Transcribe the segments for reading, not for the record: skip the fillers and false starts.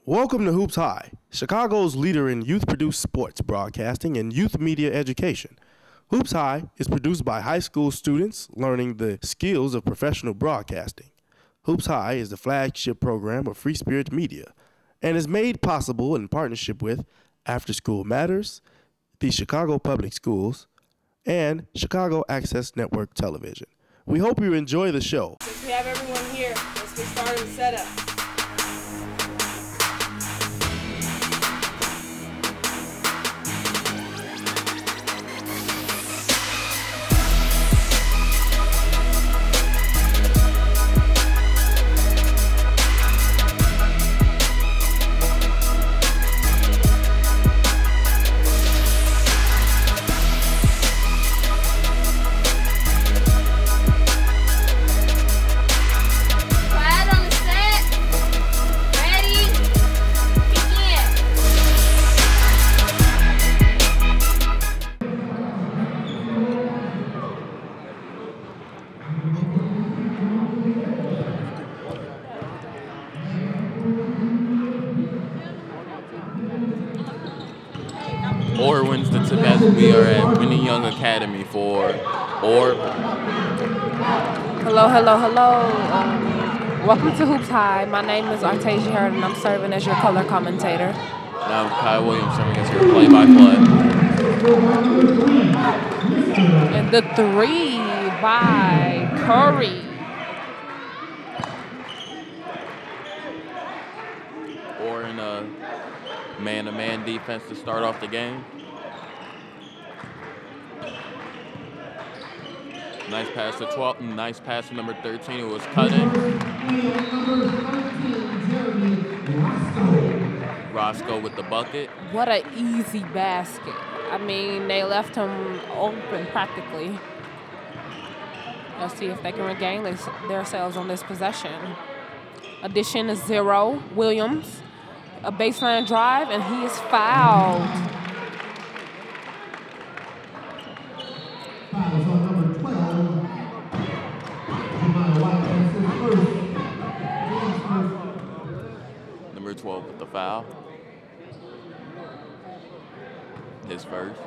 Welcome to Hoops High, Chicago's leader in youth-produced sports broadcasting and youth media education. Hoops High is produced by high school students learning the skills of professional broadcasting. Hoops High is the flagship program of Free Spirit Media and is made possible in partnership with After School Matters, the Chicago Public Schools, and Chicago Access Network Television. We hope you enjoy the show. Since we have everyone here, let's get started with setup. Orr wins the tip. We are at Winnie Young Academy for Orr. Hello. Welcome to Hoops High. My name is Artasia Hurd, and I'm serving as your color commentator. And I'm Kyle Williams, serving as your play-by-play. And the three by Curry. Orr in a man-to-man defense to start off the game. Nice pass to 12. Nice pass to number 13. It was cutting. Roscoe with the bucket. What an easy basket. I mean, they left him open practically. Let's see if they can regain themselves on this possession. Addition is 0. Williams. A baseline drive, and he is fouled. Number 12 with the foul. His first.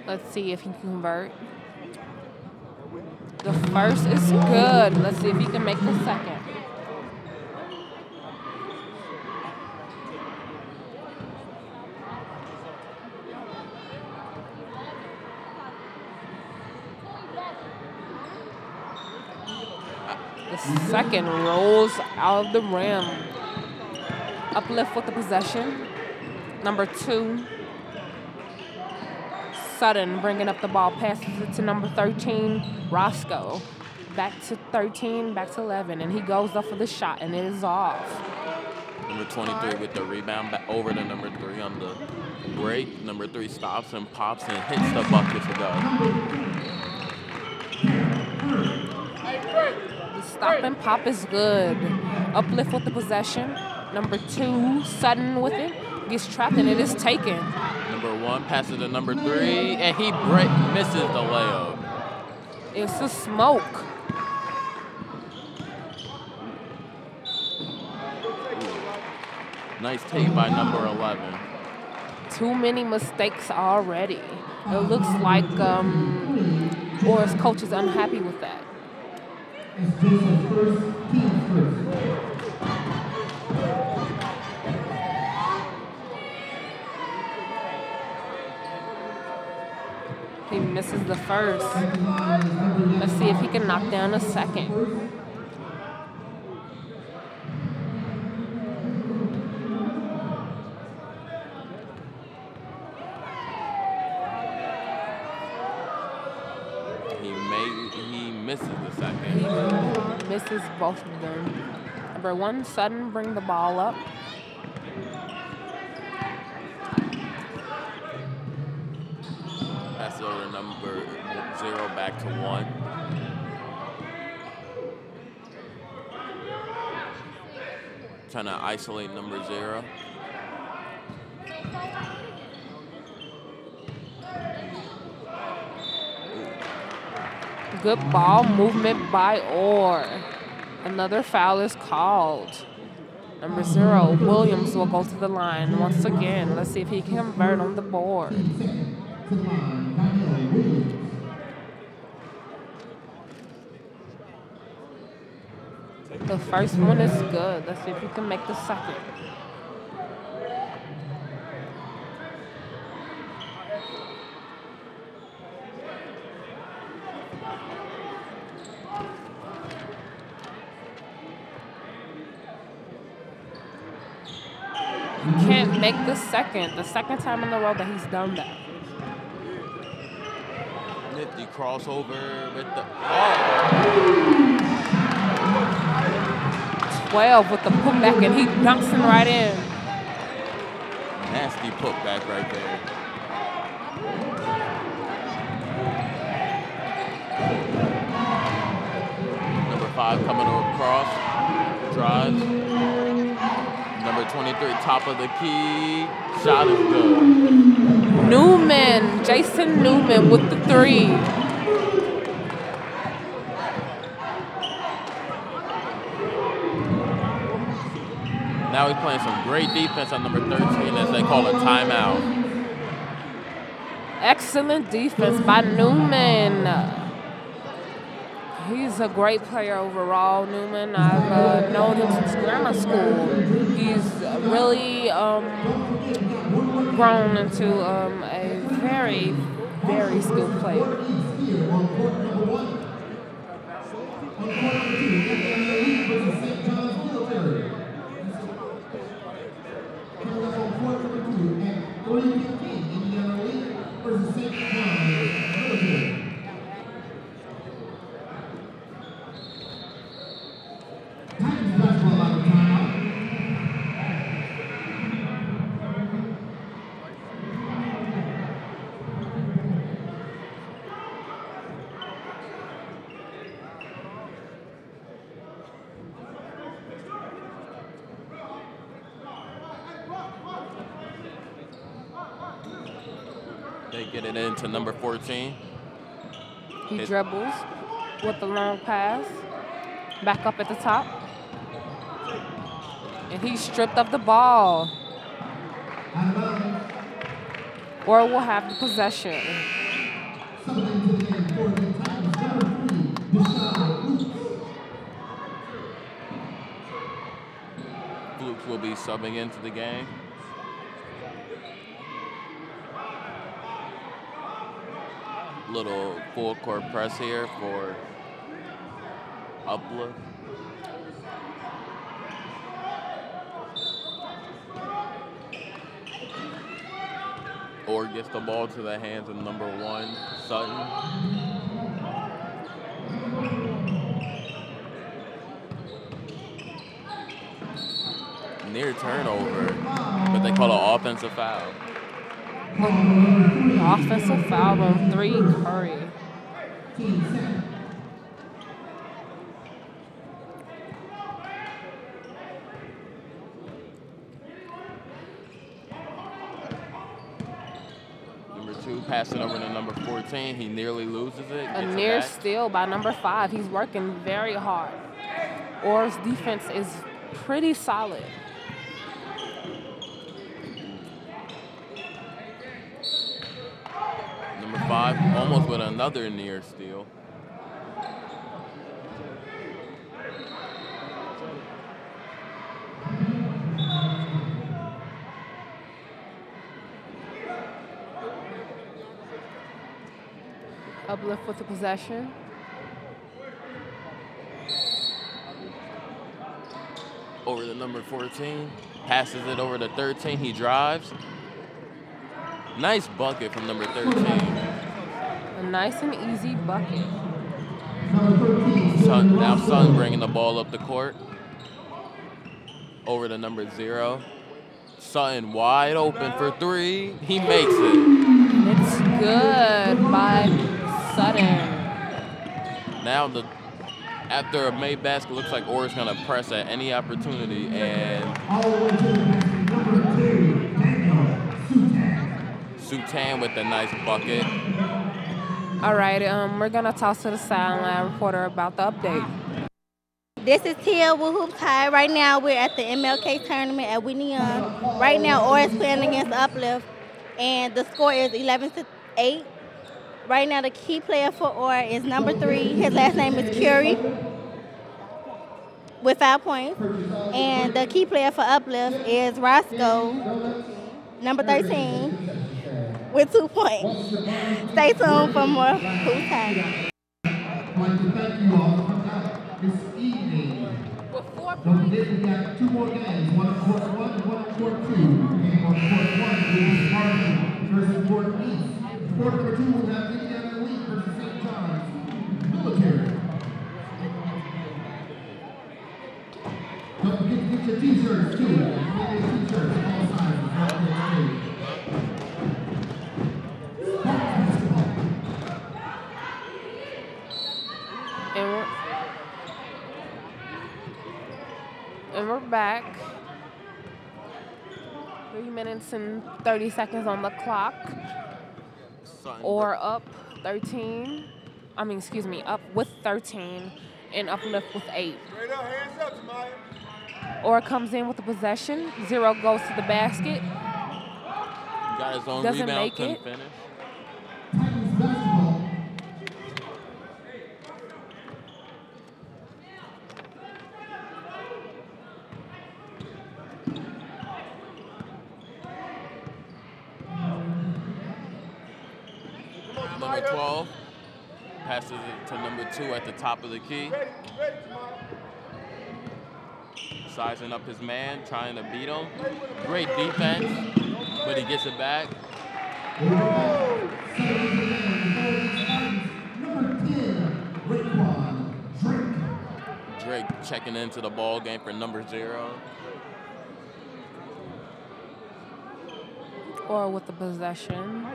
Let's see if he can convert. The first is good. Let's see if he can make the second. The second rolls out of the rim. Uplift with the possession. Number 2. Sutton bringing up the ball, passes it to number 13, Roscoe. Back to 13, back to 11, and he goes up for the shot, and it is off. Number 23 with the rebound back over to number 3 on the break. Number 3 stops and pops and hits the bucket to go. The stop and pop is good. Uplift with the possession. Number 2, Sutton with it. Gets trapped, and it is taken. Number 1 passes to number 3, and he misses the layup. It's a smoke. Nice take by number 11. Too many mistakes already. It looks like Orr's coach is unhappy with that. He misses the first. Let's see if he can knock down a second. He misses the second. He misses both of them. Number 1, Sutton, bring the ball up. Pass it over to number 0 back to 1. Trying to isolate number 0. Good ball movement by Orr. Another foul is called. Number 0, Williams will go to the line once again. Let's see if he can convert on the board. The first one is good. Let's see if he can make the second. Can't make the second time in a row that he's done that. Nifty crossover with the 12 with the putback, and he dunks him right in. nasty putback right there. Number 5 coming across, drives. Number 23, top of the key, shot is good. Newman, Jason Newman with the 3. Now he's playing some great defense on number 13 as they call a timeout. Excellent defense by Newman. He's a great player overall, Newman. I've known him since grammar school. He's really grown into a very, very skilled player. They get it into number 14. He dribbles with the long pass, back up at the top. And he's stripped of the ball. Or will have the possession. Flukes will be subbing into the game. Little full court press here for Uplift. Or gets the ball to the hands of number 1, Sutton. Near turnover, but they call an offensive foul. Offensive foul on 3, Curry. Number 2 passing over to number 14. He nearly loses it. A near steal by number 5. He's working very hard. Orr's defense is pretty solid. Number 5 almost with another near steal. Uplift with the possession. Over to number 14. Passes it over to 13. He drives. Nice bucket from number 13. A nice and easy bucket. Now Sun bringing the ball up the court. Over to number 0. Sutton wide open for 3. He makes it. It's good by Sutton. Now after a made basket, looks like Orr's gonna press at any opportunity, and Sutan with a nice bucket. All right, we're gonna toss to the sideline reporter about the update. This is Tia with Hoops High. Right now, we're at the MLK Tournament at Whitney Young. Right now, Orr is playing against Uplift, and the score is 11-8. Right now, the key player for Orr is number 3. His last name is Curie with 5 points. And the key player for Uplift is Roscoe, number 13, with 2 points. Stay tuned for more Hoops High. I'd like to thank you all for coming out this evening. Don't forget, we got 2 more games, one on court 1 and one on court 2. The game on court 1 will be Spartan versus Court East. Court number 2 will have Indiana Elite versus St. John's Military. Don't forget to get your t-shirts too. Get your t-shirts, all sizes, right there. And we're back. 3 minutes and 30 seconds on the clock. Or up 13. I mean, excuse me, up with 13 and Uplift with 8. Hands up, Tamaya. Or comes in with the possession. 0 goes to the basket. Got his own Doesn't rebound, make couldn't it. finish. Number 12 passes it to number 2 at the top of the key. Sizing up his man, trying to beat him. Great defense, but he gets it back. Drake checking into the ball game for number 0. Or with the possession.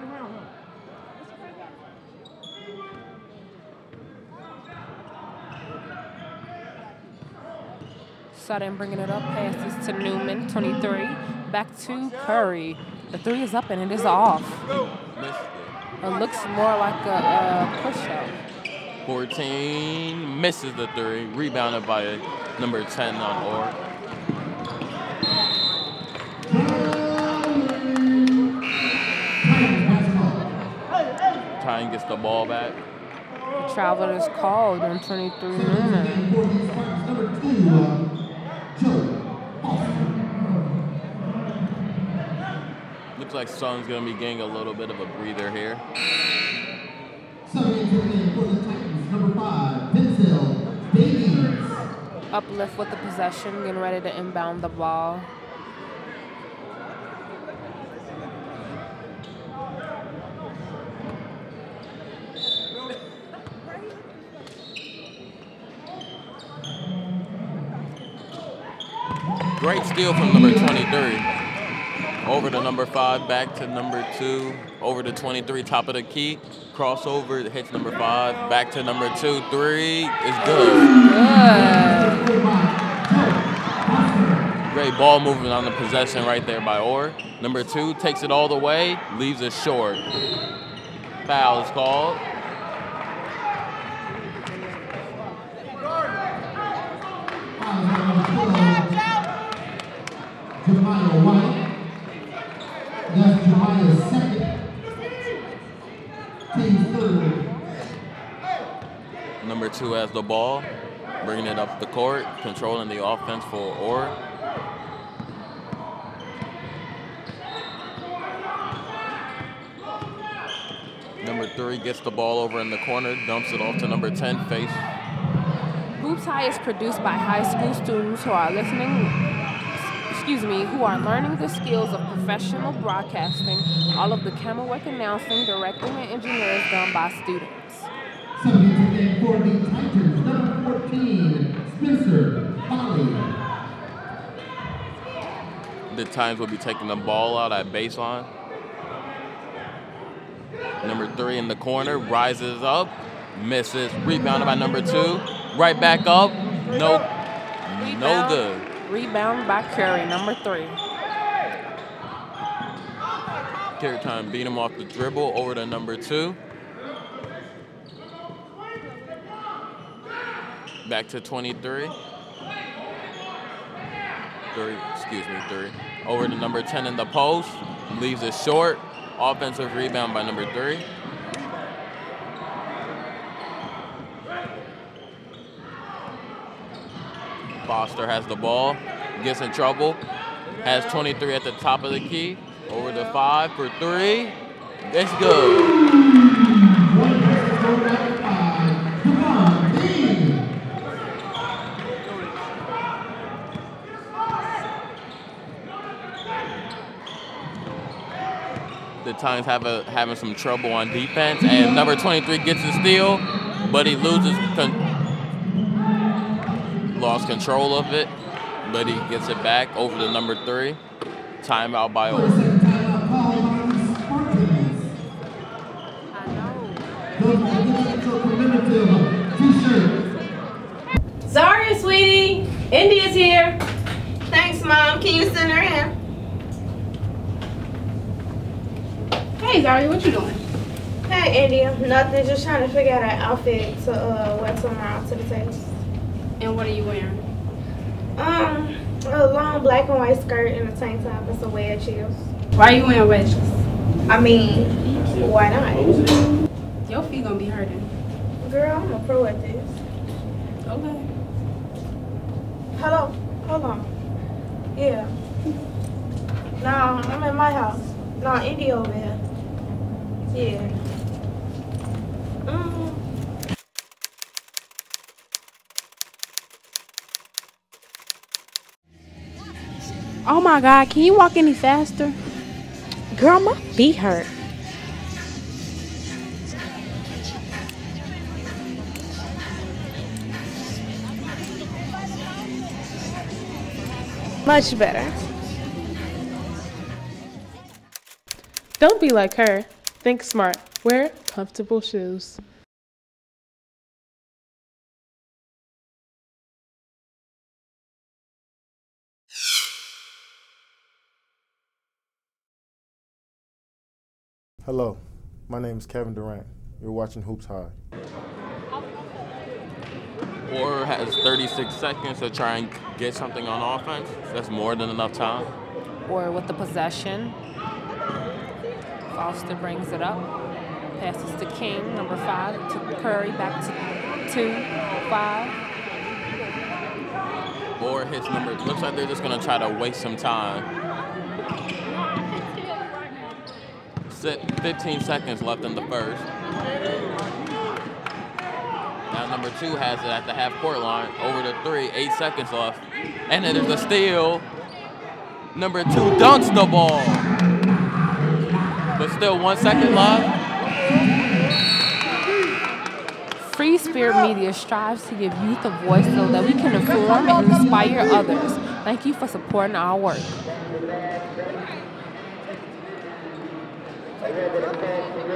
Sutton bringing it up, passes to Newman, 23. Back to Curry. The 3 is up and it is off. It looks more like a push-up. 14 misses the 3, rebounded by number 10 on Orr. Tyne gets the ball back. Travel is called on 23 Newman. Looks like Sun's going to be getting a little bit of a breather here. Uplift with the possession, getting ready to inbound the ball. Great steal from number 23. Over to number 5, back to number 2, over to 23, top of the key. Crossover, hits number 5, back to number 2, 3 is good. Great ball movement on the possession right there by Orr. Number 2 takes it all the way, leaves it short. Foul is called. Jemiah White. That's Jemiah's second. Team's third. Number 2 has the ball, bringing it up the court, controlling the offense for Orr. Number 3 gets the ball over in the corner, dumps it off to number 10, Face. Hoops High is produced by high school students who are who are learning the skills of professional broadcasting. All of the camera work, announcing, directing, and engineering is done by students. Subject for the Titans, number 14, Spencer Foley. The Titans will be taking the ball out at baseline. Number 3 in the corner, rises up, misses, rebounded by number 2. Right back up, no good. Rebound by Curry, number 3. Carry time, beat him off the dribble, over to number 2. Back to 23. 3. Over to number 10 in the post. Leaves it short. Offensive rebound by number 3. Foster has the ball. Gets in trouble. Has 23 at the top of the key. Over to 5 for 3. It's good. The Titans having some trouble on defense, and number 23 gets the steal, but he lost control of it, but he gets it back over to number 3. Timeout by Old. Sorry, sweetie. India's here. Thanks, Mom. Can you send her in? Hey, Zaria, what you doing? Hey, India. Nothing. Just trying to figure out an outfit to wear tomorrow to the table. And what are you wearing? A long black and white skirt and a tank top and some wedge heels. Why are you wearing wedges? I mean, why not? Your feet gonna be hurting. Girl, I'm a pro at this. Okay. Hello? Hold on. Yeah. Nah, I'm at my house. Nah, India over here. Yeah. Oh my God, can you walk any faster? Girl, my feet hurt. Much better. Don't be like her. Think smart. Wear comfortable shoes. Hello, my name is Kevin Durant. You're watching Hoops High. Or has 36 seconds to try and get something on offense. That's more than enough time. Or with the possession. Foster brings it up. Passes to King, number 5, to Curry, back to 2, 5. Or hits number, looks like they're just gonna try to waste some time. 15 seconds left in the first. Now number 2 has it at the half-court line. Over to 3, 8 seconds left. And then there's a steal. Number 2 dunks the ball. But still 1 second left. Free Spirit Media strives to give youth a voice so that we can inform and inspire others. Thank you for supporting our work.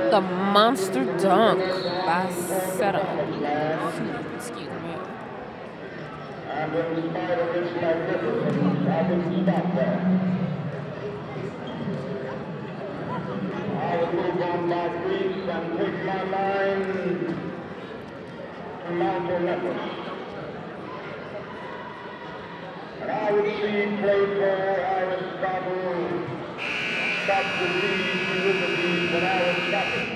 The monster dunk by Setup. Excuse me. I will move on my feet and take my mind to Mount Olympus. And I would see Plato, Aristotle, Socrates, Euripides, and Aristotle.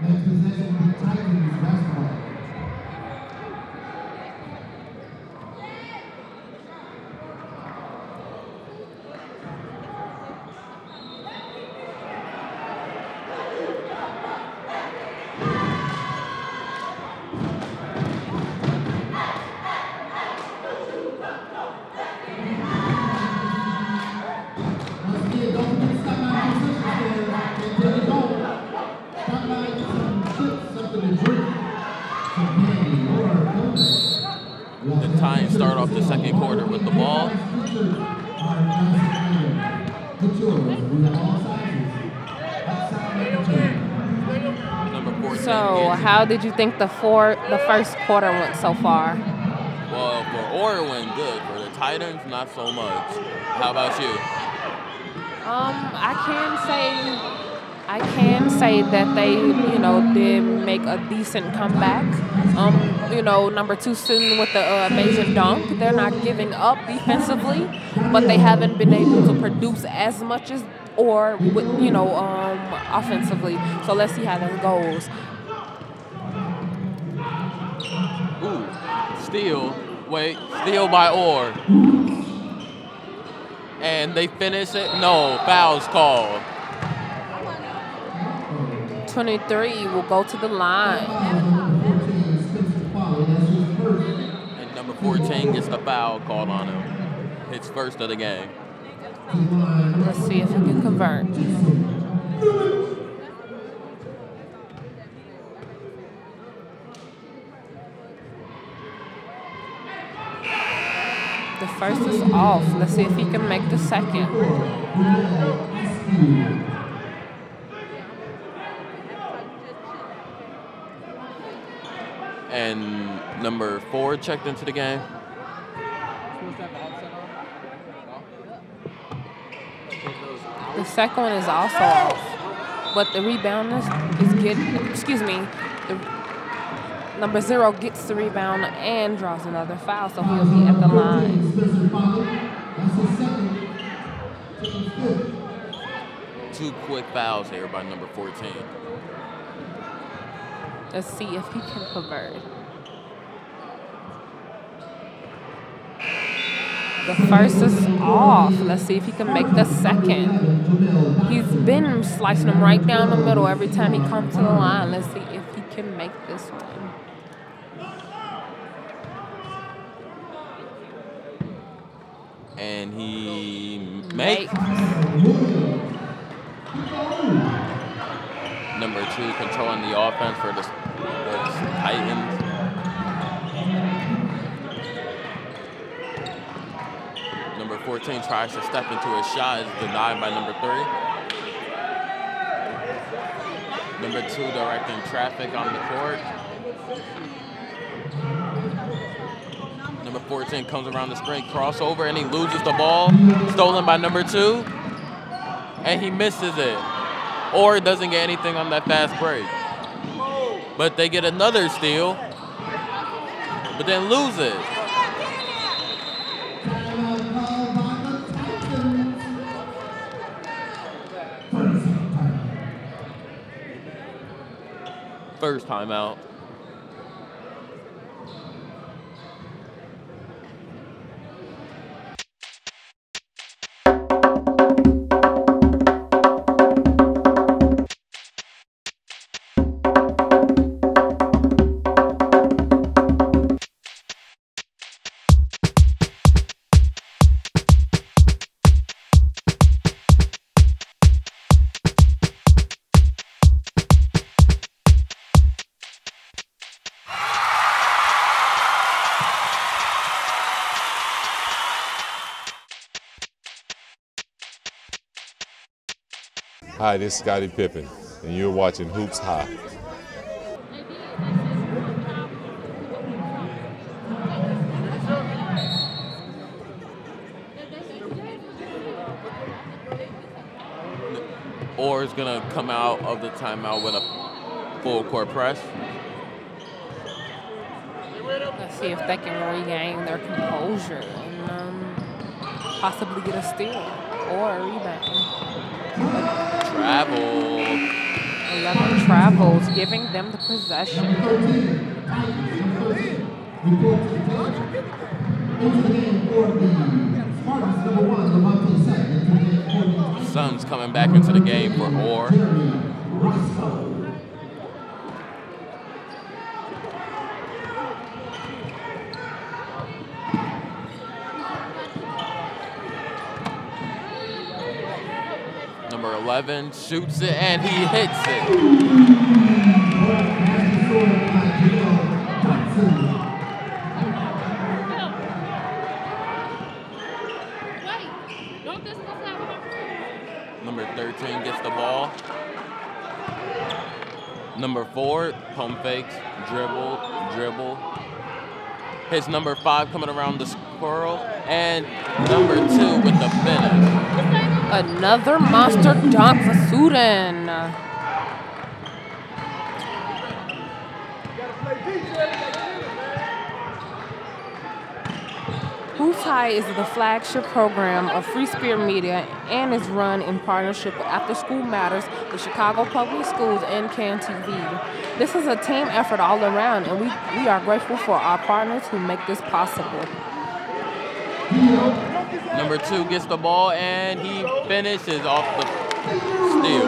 Next possession will be Titans basketball. The Titans start off the second quarter with the ball. Number 14. So, how did you think the first quarter went so far? Well, for Orwin, good. For the Titans, not so much. How about you? I can say I I can say that they, did make a decent comeback. Number 2 student with the amazing dunk. They're not giving up defensively, but they haven't been able to produce as much as offensively. So let's see how that goes. Ooh, steal. Wait, steal by Orr. And they finish it. No, foul's called. 23 will go to the line. And number 14 gets the foul called on him. His first of the game. Let's see if he can convert. The first is off. Let's see if he can make the second. And number 4 checked into the game. The second one is also off. But the rebound is getting, number 0 gets the rebound and draws another foul, so he'll be at the line. 2 quick fouls here by number 14. Let's see if he can convert. The first is off. Let's see if he can make the second. He's been slicing them right down the middle every time he comes to the line. Let's see if he can make this one. And he makes. Number 2 controlling the offense for the Titans. Number 14 tries to step into a shot, is denied by number 3. Number 2 directing traffic on the court. Number 14 comes around the screen, crossover, and he loses the ball. Stolen by number 2, and he misses it. Or doesn't get anything on that fast break. But they get another steal, but then lose it. First timeout. Hi, this is Scottie Pippen, and you're watching Hoops High. Orr is going to come out of the timeout with a full court press. Let's see if they can regain their composure and possibly get a steal or a rebound. Travel. 11 travels, giving them the possession. Suns coming back into the game for Orr. Number 11 shoots it and he hits it. Number 13 gets the ball. Number 4 pump fakes, dribble. Hits number 5 coming around the squirrel, and number 2 with the finish. Another monster dunk for Sudan. Hoops High is the flagship program of Free Spirit Media and is run in partnership with After School Matters, the Chicago Public Schools, and CAN TV. This is a team effort all around, and we are grateful for our partners who make this possible. Number 2 gets the ball, and he finishes off the steal.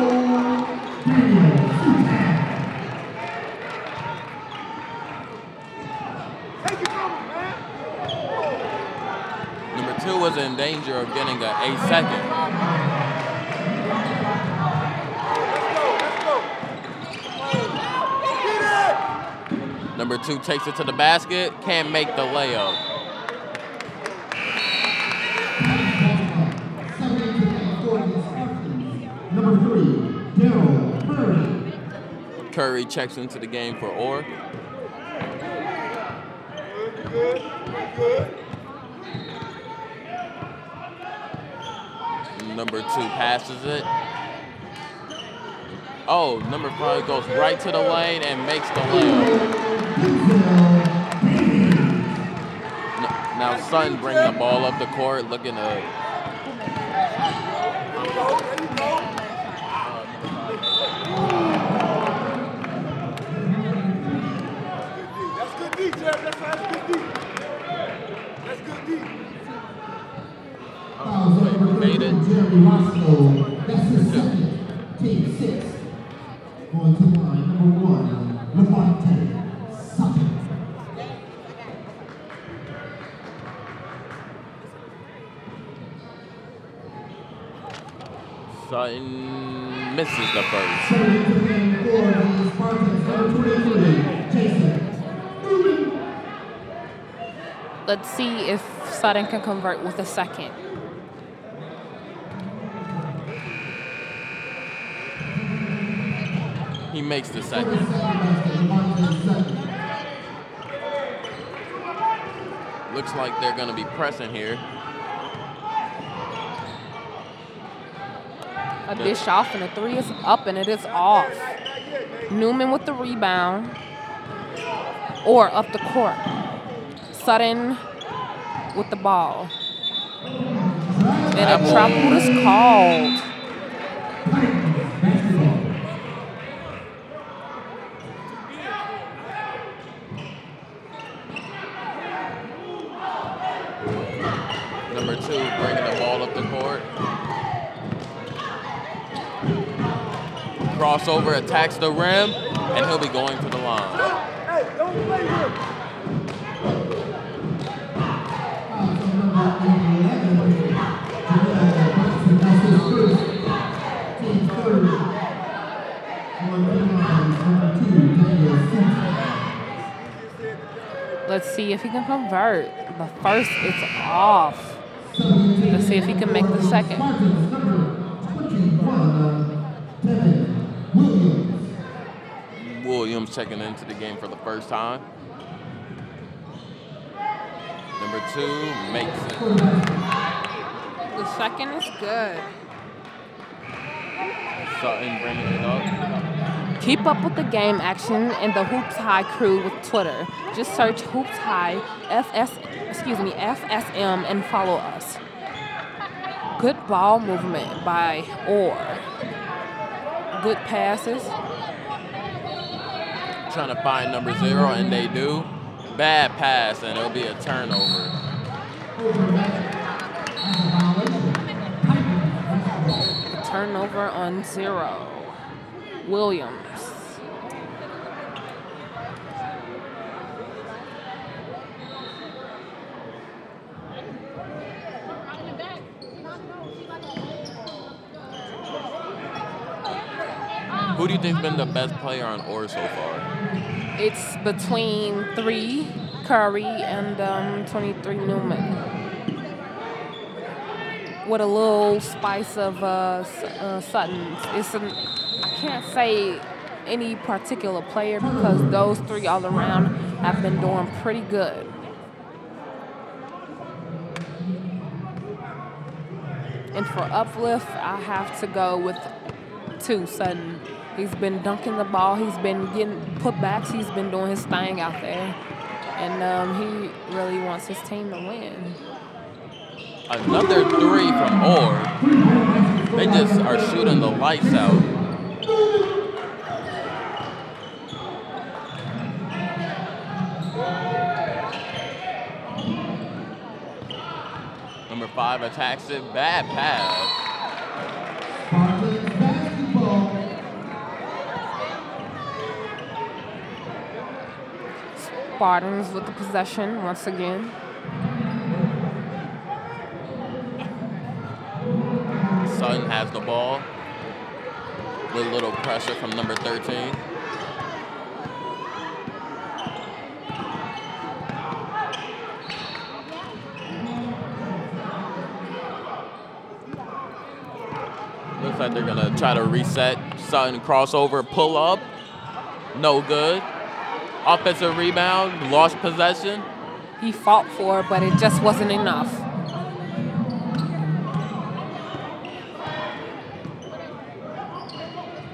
Number 2 was in danger of getting an 8-second. Number 2 takes it to the basket, can't make the layup. Number 3, Daryl Curry. Curry checks into the game for Orr. Number 2 passes it. Oh, number 5 goes right to the lane and makes the layup. Now Sutton bring the ball up the court, looking to Jeremy Roscoe, that's his second. Team 6. Going to line number 1, Levante Sutton. Sutton misses the first. Let's see if Sutton can convert with a second. He makes the second. Looks like they're going to be pressing here. A dish off, and the 3 is up, and it is off. Newman with the rebound. Or up the court. Sutton with the ball. And a travel is called. Number 2 bringing the ball up the court. Crossover, attacks the rim, and he'll be going to the line. Let's see if he can convert. The first is off. Let's see if he can make the second. Williams checking into the game for the first time. Number 2 makes it. The second is good. Sutton bringing it up. Keep up with the game action and the Hoops High crew with Twitter. Just search Hoops High FSM and follow us. Good ball movement by Orr. Good passes. Trying to find number 0, and they do. Bad pass, and it'll be a turnover. A turnover on 0. Williams. Who do you think's been the best player on Orr so far? It's between 3, Curry, and 23, Newman. With a little spice of Sutton. I can't say any particular player because those 3 all around have been doing pretty good. And for Uplift, I have to go with 2, Sutton. He's been dunking the ball. He's been getting putbacks. He's been doing his thing out there. And he really wants his team to win. Another 3 from Orr. They just are shooting the lights out. Number 5 attacks it. Bad pass. Spartans with the possession once again. Sutton has the ball. With a little pressure from number 13. Looks like they're gonna try to reset. Sutton crossover, pull up. No good. Offensive rebound, lost possession. He fought for it, but it just wasn't enough.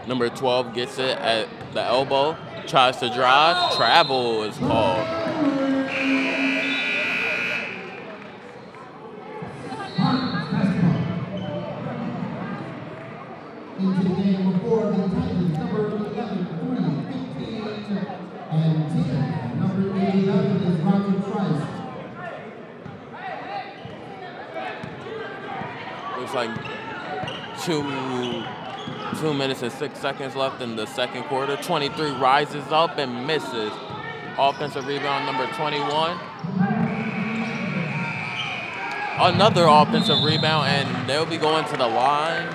Number 12 gets it at the elbow, tries to drive. Travel is called. Into the game before the Titans, number 11, 3, 15, and 10. Number 11 is Roger Trice. Looks like 2 minutes and 6 seconds left in the second quarter. 23 rises up and misses. Offensive rebound, number 21. Another offensive rebound, and they'll be going to the line.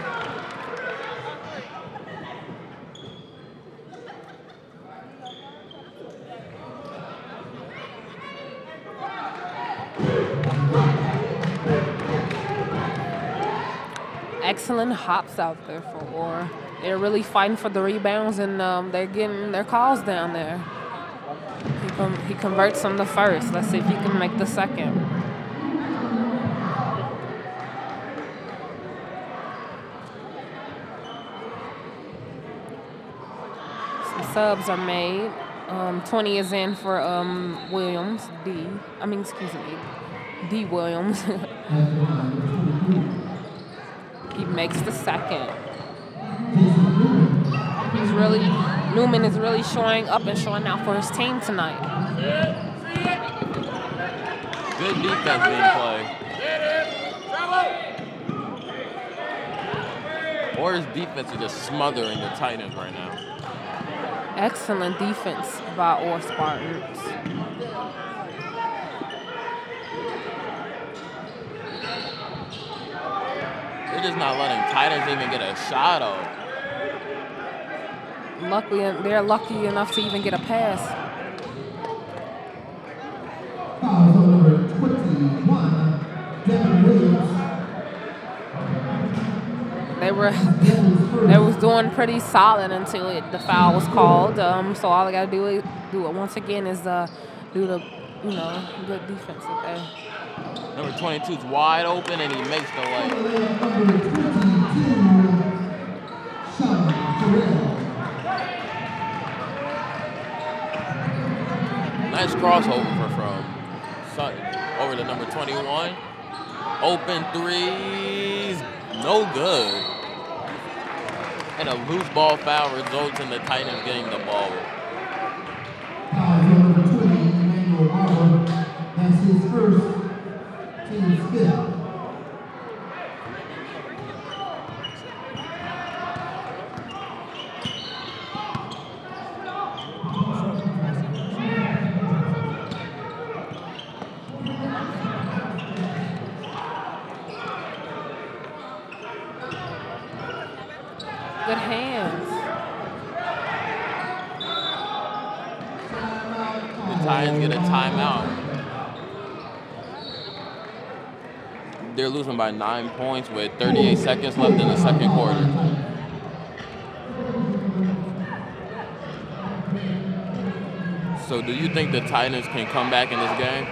Excellent hops out there for Orr. They're really fighting for the rebounds, and they're getting their calls down there. He converts on the first. Let's see if he can make the second. Some subs are made. 20 is in for Williams, D Williams. He makes the second. Newman is really showing up and showing out for his team tonight. Good defense being played. Orr's defense is just smothering the Titans right now. Excellent defense by Orr Spartans. They're just not letting Titans even get a shot off. Luckily, they're lucky enough to even get a pass. Number 21, Devin Williams. They was doing pretty solid until the foul was called. So all they gotta do it once again is do the good defense up there. Number 22 is wide open and he makes the lay. Nice crossover from Sutton over to number 21. Open threes, no good. And a loose ball foul results in the Titans getting the ball. Number 20, Emmanuel Barber. That's his first, team's fifth. Good hands. The Titans get a timeout. They're losing by 9 points with 38 seconds left in the second quarter. So do you think the Titans can come back in this game?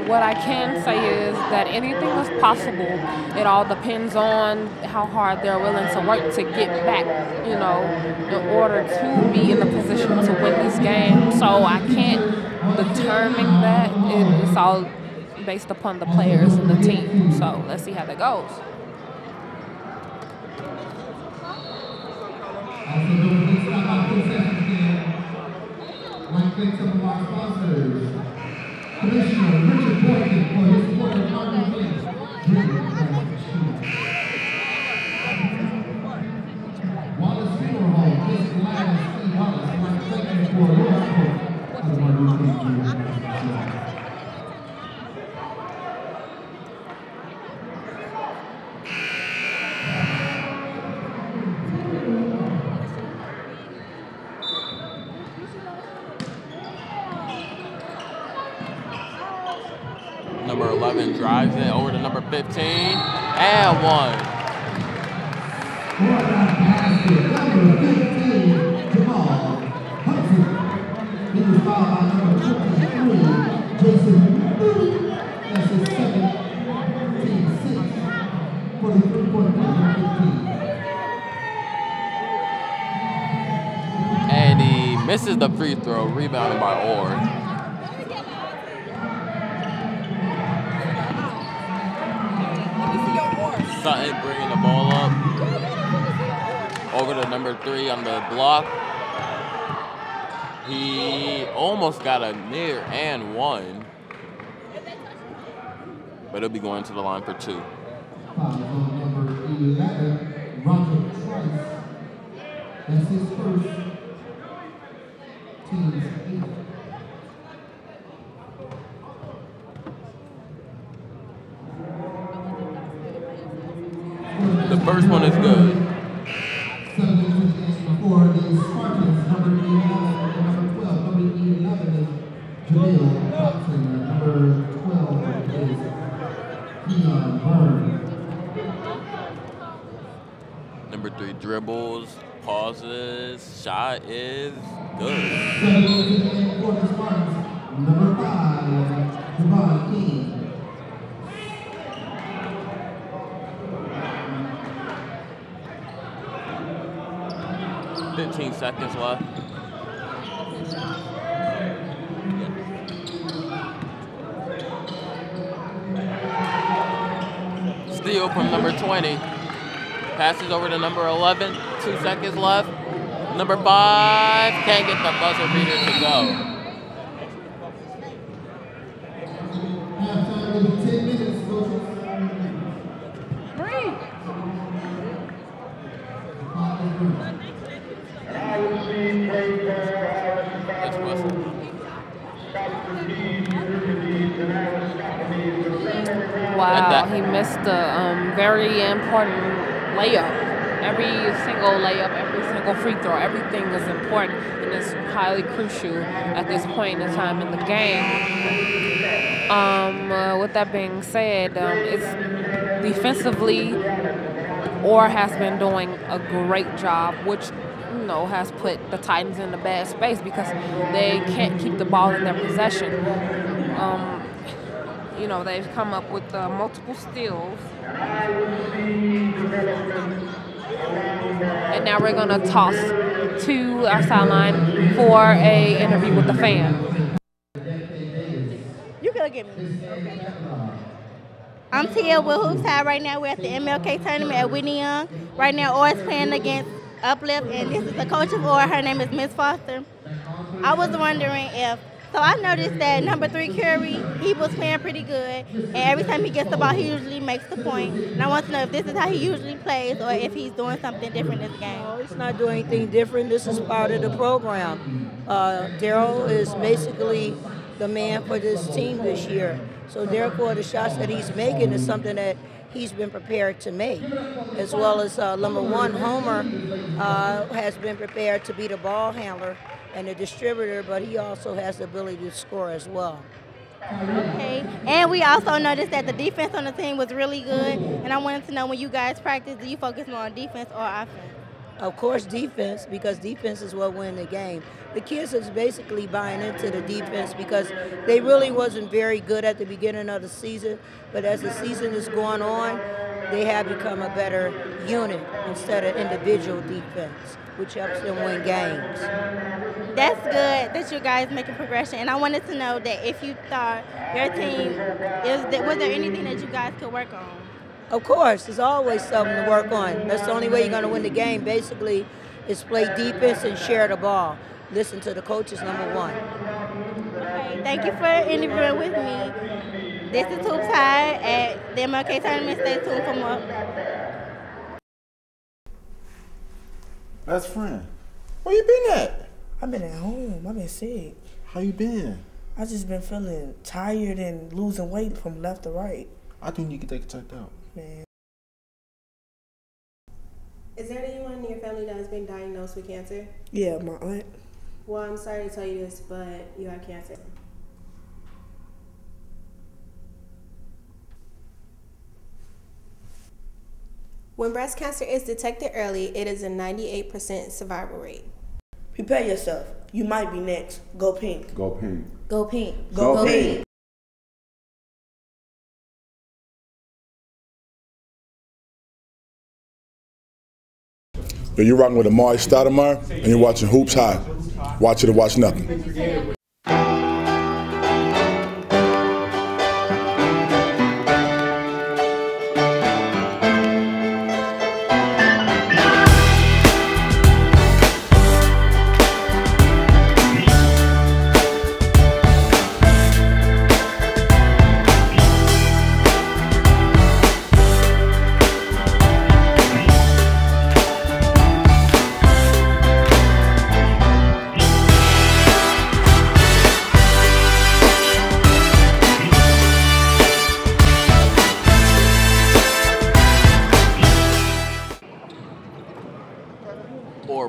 What I can say is that anything is possible. It all depends on how hard they're willing to work to get back, you know, in order to be in a position to win these games. So I can't determine that. It's all based upon the players and the team. So let's see how that goes. Commissioner Richard Boykin for his support of organization. Wallace Funeral Home, Miss Gladys C. Wallace, I'd like to thank you for your support of the Martin Luther King Jr. Number 11 drives it over to number 15 and one. Number 15, Jamal Hudson. He was fouled by number 23, Jason. That's his second, team 6, for the 3-point play, 15. And he misses the free throw, rebounded by Orr. Sutton bringing the ball up over to number 3 on the block. He almost got a near and one, but he'll be going to the line for 2. Number 11, Roger Trice. That's his first, team's 8. The first one is good. 7 for the Spartans, number 11 and number 12. Number 11 is Jamil Thompson. Number 12 is Keon Byrne. Number 3 dribbles, pauses, shot is good. 7 for the Spartans, number 5, Javon King. 15 seconds left. Steal from number 20. Passes over to number 11. 2 seconds left. Number 5 can't get the buzzer beater to go. Halftime is 10 minutes, coaches. Wow, he missed a very important layup. Every single layup, every single free throw, everything is important and it's highly crucial at this point in time in the game. With that being said, it's defensively, Orr has been doing a great job, which has put the Titans in a bad space because they can't keep the ball in their possession. They've come up with multiple steals. And now we're going to toss to our sideline for a interview with the fan. You can look at me. Okay. I'm Tia with Hoops High. Right now we're at the MLK Tournament at Whitney Young. Right now Orr is playing against Uplift, and this is the coach of Orr. Her name is Miss Foster. I was wondering so I noticed that number 3, Curry, he was playing pretty good, and every time he gets the ball, he usually makes the point. And I want to know if this is how he usually plays or if he's doing something different this game. No, he's not doing anything different. This is part of the program. Daryl is basically the man for this team this year. So therefore, the shots that he's making is something that he's been prepared to make, as well as number 1, Homer, has been prepared to be the ball handler and the distributor, but he also has the ability to score as well. Okay, and we also noticed that the defense on the team was really good, and I wanted to know, when you guys practice, do you focus more on defense or offense? Of course, defense, because defense is what wins the game. The kids is basically buying into the defense because they really wasn't very good at the beginning of the season, but as the season is going on, they have become a better unit instead of individual defense, which helps them win games. That's good that you guys making progression, and I wanted to know that if you thought your team, was there anything that you guys could work on? Of course, there's always something to work on. That's the only way you're going to win the game, basically, is play defense and share the ball. Listen to the coaches, number one. Okay, thank you for interviewing with me. This is Hoops High at the MLK Tournament. Stay tuned for more. Best friend, where you been at? I've been at home. I've been sick. How you been? I just been feeling tired and losing weight from left to right. I think you can take it checked out. Man. Is there anyone in your family that has been diagnosed with cancer? Yeah, my aunt. Well, I'm sorry to tell you this, but you have cancer. When breast cancer is detected early, it is a 98% survival rate. Prepare yourself. You might be next. Go pink. Go pink. Go pink. Go pink. Yo, you're rocking with Amari Stoudemire, and you're watching Hoops High. Watch it or watch nothing.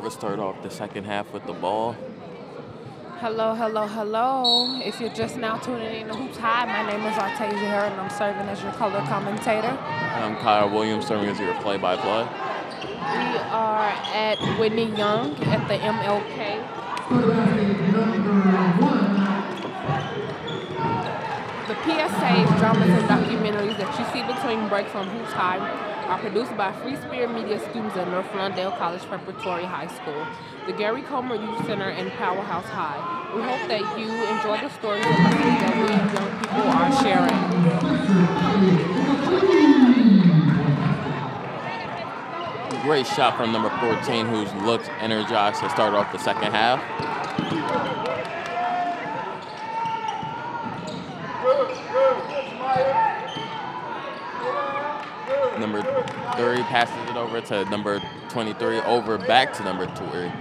Start off the second half with the ball. Hello, hello, hello. If you're just now tuning in to Hoops High, my name is Artasia Harrod, and I'm serving as your color commentator. I'm Kyle Williams, serving as your play-by-play. We are at Whitney Young at the MLK. The PSAs, dramas, and documentaries that you see between breaks on Hoops High are produced by Free Spirit Media students at North Lawndale College Preparatory High School, the Gary Comer Youth Center, and Powerhouse High. We hope that you enjoy the stories and lessons that we young people are sharing. Great shot from number 14, who's looked energized to start off the second half. Number 3 passes it over to number 23, over back to number 3.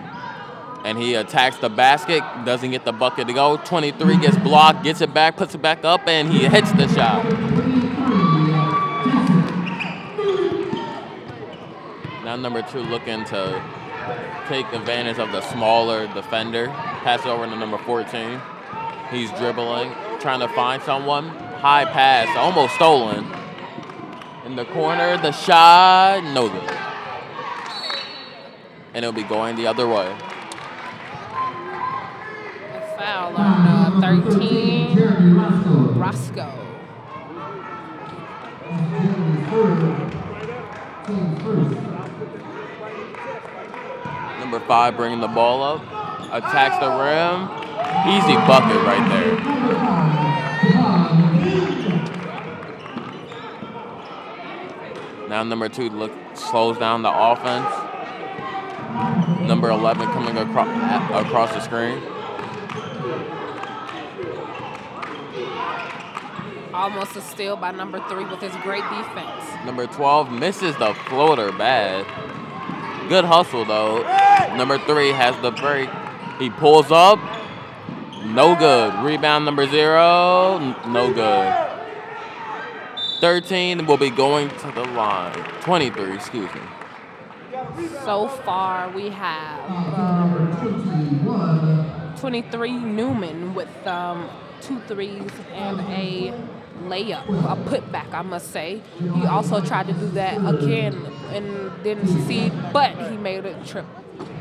And he attacks the basket, doesn't get the bucket to go. 23 gets blocked, gets it back, puts it back up, and he hits the shot. Now number 2 looking to take advantage of the smaller defender. Pass over to number 14. He's dribbling, trying to find someone. High pass, almost stolen. In the corner, the shot, no good. And it'll be going the other way. A foul on 13, Roscoe. Number 5 bringing the ball up, attacks the rim. Easy bucket right there. Now number 2 slows down the offense. Number 11 coming across the screen. Almost a steal by number 3 with his great defense. Number 12 misses the floater bad. Good hustle though. Number 3 has the break. He pulls up. No good. Rebound number 0. No good. 13 will be going to the line. 23, excuse me. So far, we have 23 Newman with 2 threes and a layup, a putback, I must say. He also tried to do that again and didn't succeed, but he made a trip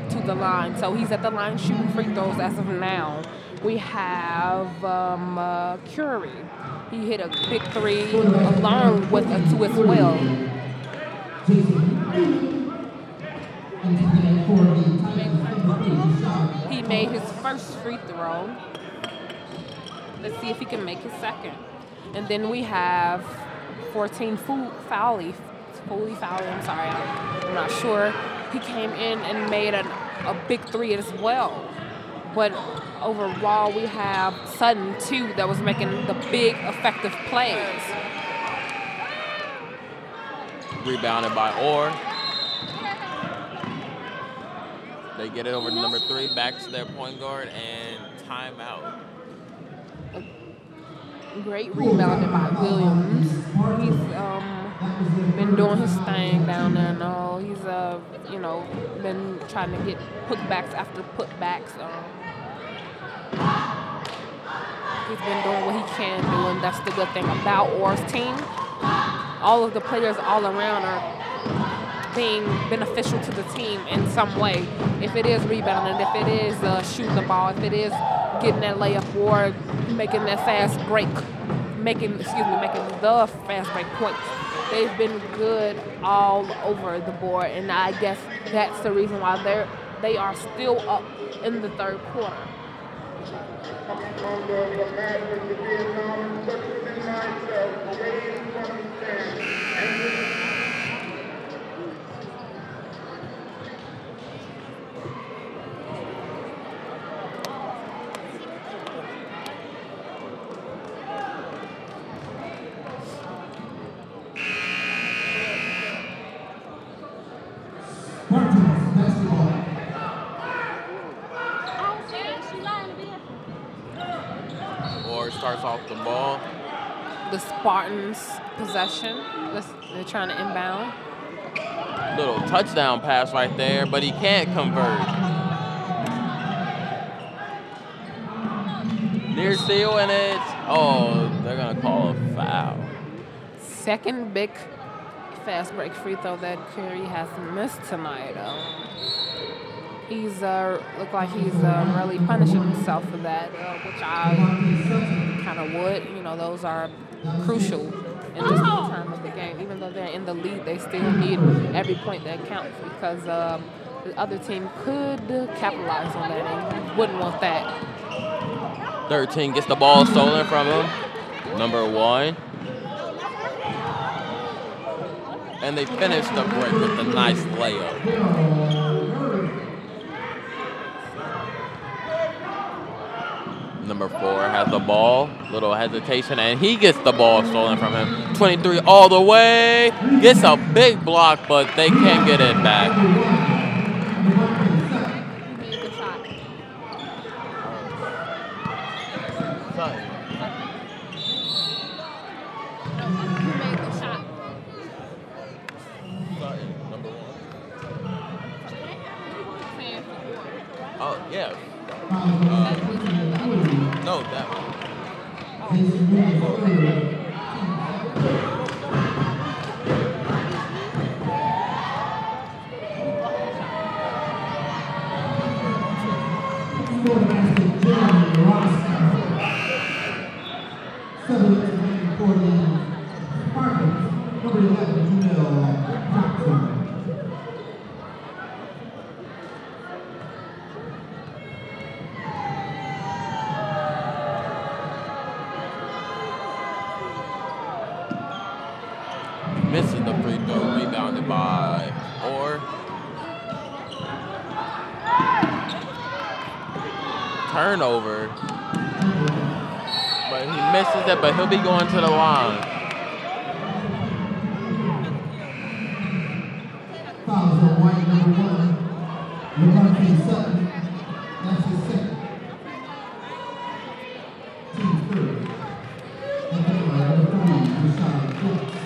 to the line. So he's at the line shooting free throws as of now. We have Curry. He hit a big three along with a two as well. He made his first free throw. Let's see if he can make his second. And then we have 14 Foley, I'm sorry, I'm not sure. He came in and made a big three as well. But overall, we have Sutton, too, that was making the big, effective plays. Rebounded by Orr. They get it over to number 3, back to their point guard, and timeout. Great rebounded by Williams. He's been doing his thing down there and all. He's been trying to get putbacks after putbacks. He's been doing what he can do, and that's the good thing about Orr's team. All of the players all around are being beneficial to the team in some way. If it is rebounding, if it is shooting the ball, if it is getting that layup or making that fast break, making the fast break points. They've been good all over the board, and I guess that's the reason why they are still up in the third quarter. Starts off the ball. The Spartans possession. They're trying to inbound. Little touchdown pass right there, but he can't convert. Near steal, and they're gonna call a foul. Second big fast break free throw that Curry has missed tonight. He's look like he's really punishing himself for that, which I kind of would. Those are crucial in this time of the game. Even though they're in the lead, they still need every point that counts because the other team could capitalize on that, and you wouldn't want that. 13 gets the ball stolen from him. Number 1. And they finish the break with a nice layup. Number 4 has the ball, little hesitation, and he gets the ball stolen from him. 23 all the way, gets a big block, but they can't get it back. Oh, yeah. No, that one. Misses the free throw, rebounded by Orr. Turnover. But he misses it, but he'll be going to the line. Fouls on white number 1. McCarthy Sutton. That's his second. Team third. And then number 3, Rashad Brooks.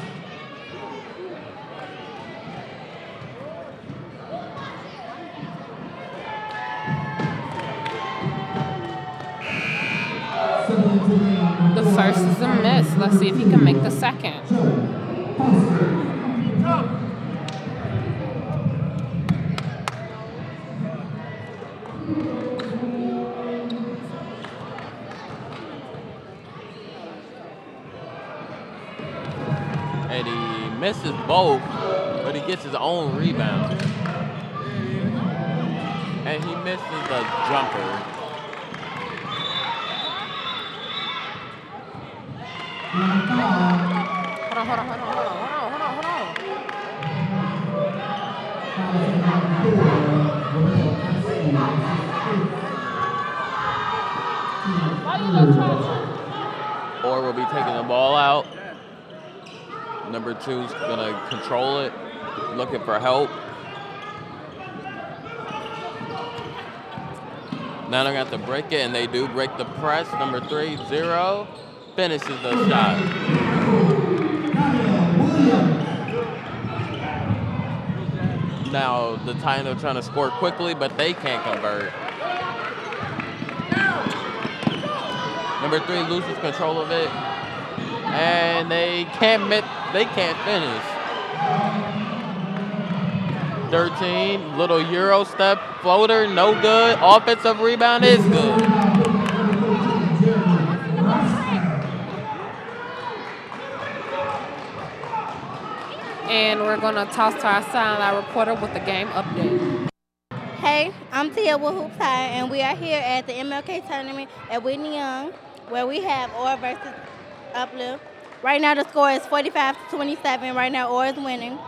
The first is a miss. Let's see if he can make the second. And he misses both, but he gets his own rebound. And he misses the jumper. Hold on. Or will be taking the ball out. Number 2's gonna control it, looking for help. Now they're gonna have to break it, and they do break the press. Number 3, 0, finishes the shot. Now the Titans are trying to score quickly, but they can't convert. Number 3 loses control of it, and they can't finish. 13, little Euro step floater, no good. Offensive rebound is good. And we're gonna toss to our sideline reporter with the game update. Hey, I'm Tia with Hoops High, and we are here at the MLK Tournament at Whitney Young, where we have Orr versus Uplift. Right now the score is 45-27. Right now Orr is winning.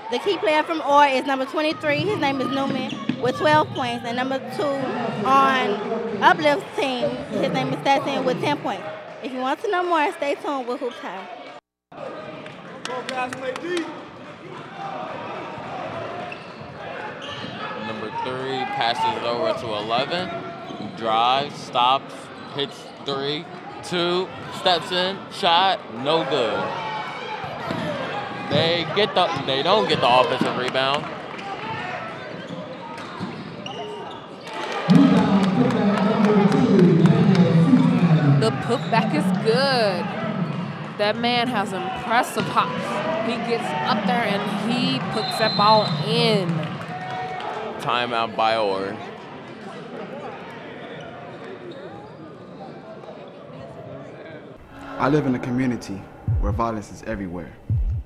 The key player from Orr is number 23. His name is Newman with 12 points. And number 2 on Uplift's team, his name is Stetson with 10 points. If you want to know more, stay tuned with Hoops High. Number 3 passes over to 11. Drives, stops, hits 3, 2, steps in, shot, no good. They don't get the offensive rebound. The putback is good. That man has impressive hops. He gets up there and he puts that ball in. Timeout by Orr. I live in a community where violence is everywhere.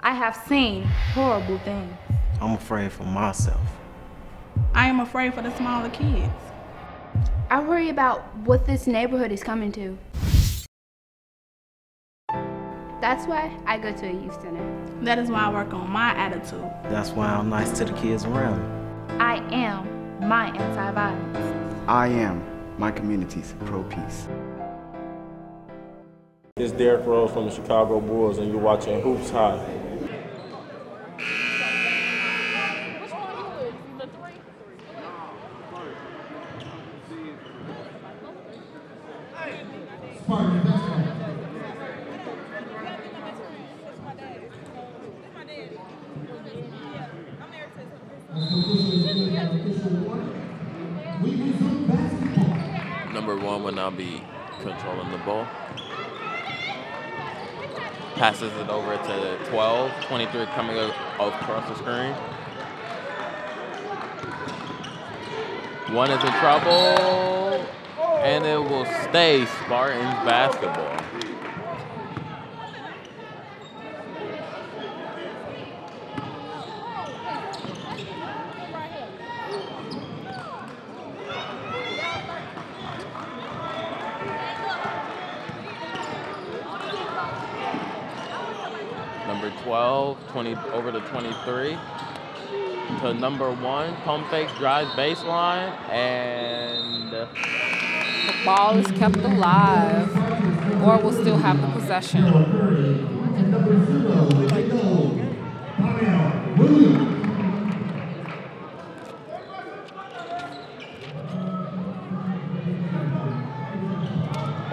I have seen horrible things. I'm afraid for myself. I am afraid for the smaller kids. I worry about what this neighborhood is coming to. That's why I go to a youth center. That is why I work on my attitude. That's why I'm nice to the kids around me. I am my anti-violence. I am my community's pro-peace. It's Derrick Rose from the Chicago Bulls, and you're watching Hoops High. Number 1 will now be controlling the ball. Passes it over to 12. 23 coming across the screen. 1 is in trouble, and it will stay Spartans basketball. Number 12, 20 over to 23. To number 1, pump fake, drives baseline, and the ball is kept alive, or will still have the possession.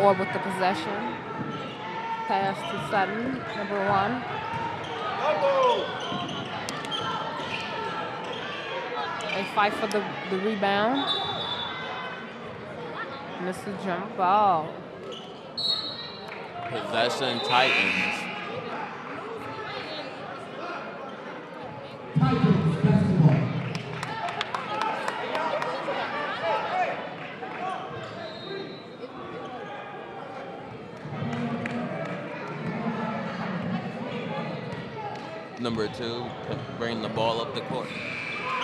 Or with the possession. Pass to Sutton, number 1. They fight for the rebound. Miss the jump ball. Possession Titans. number 2, bring the ball up the court.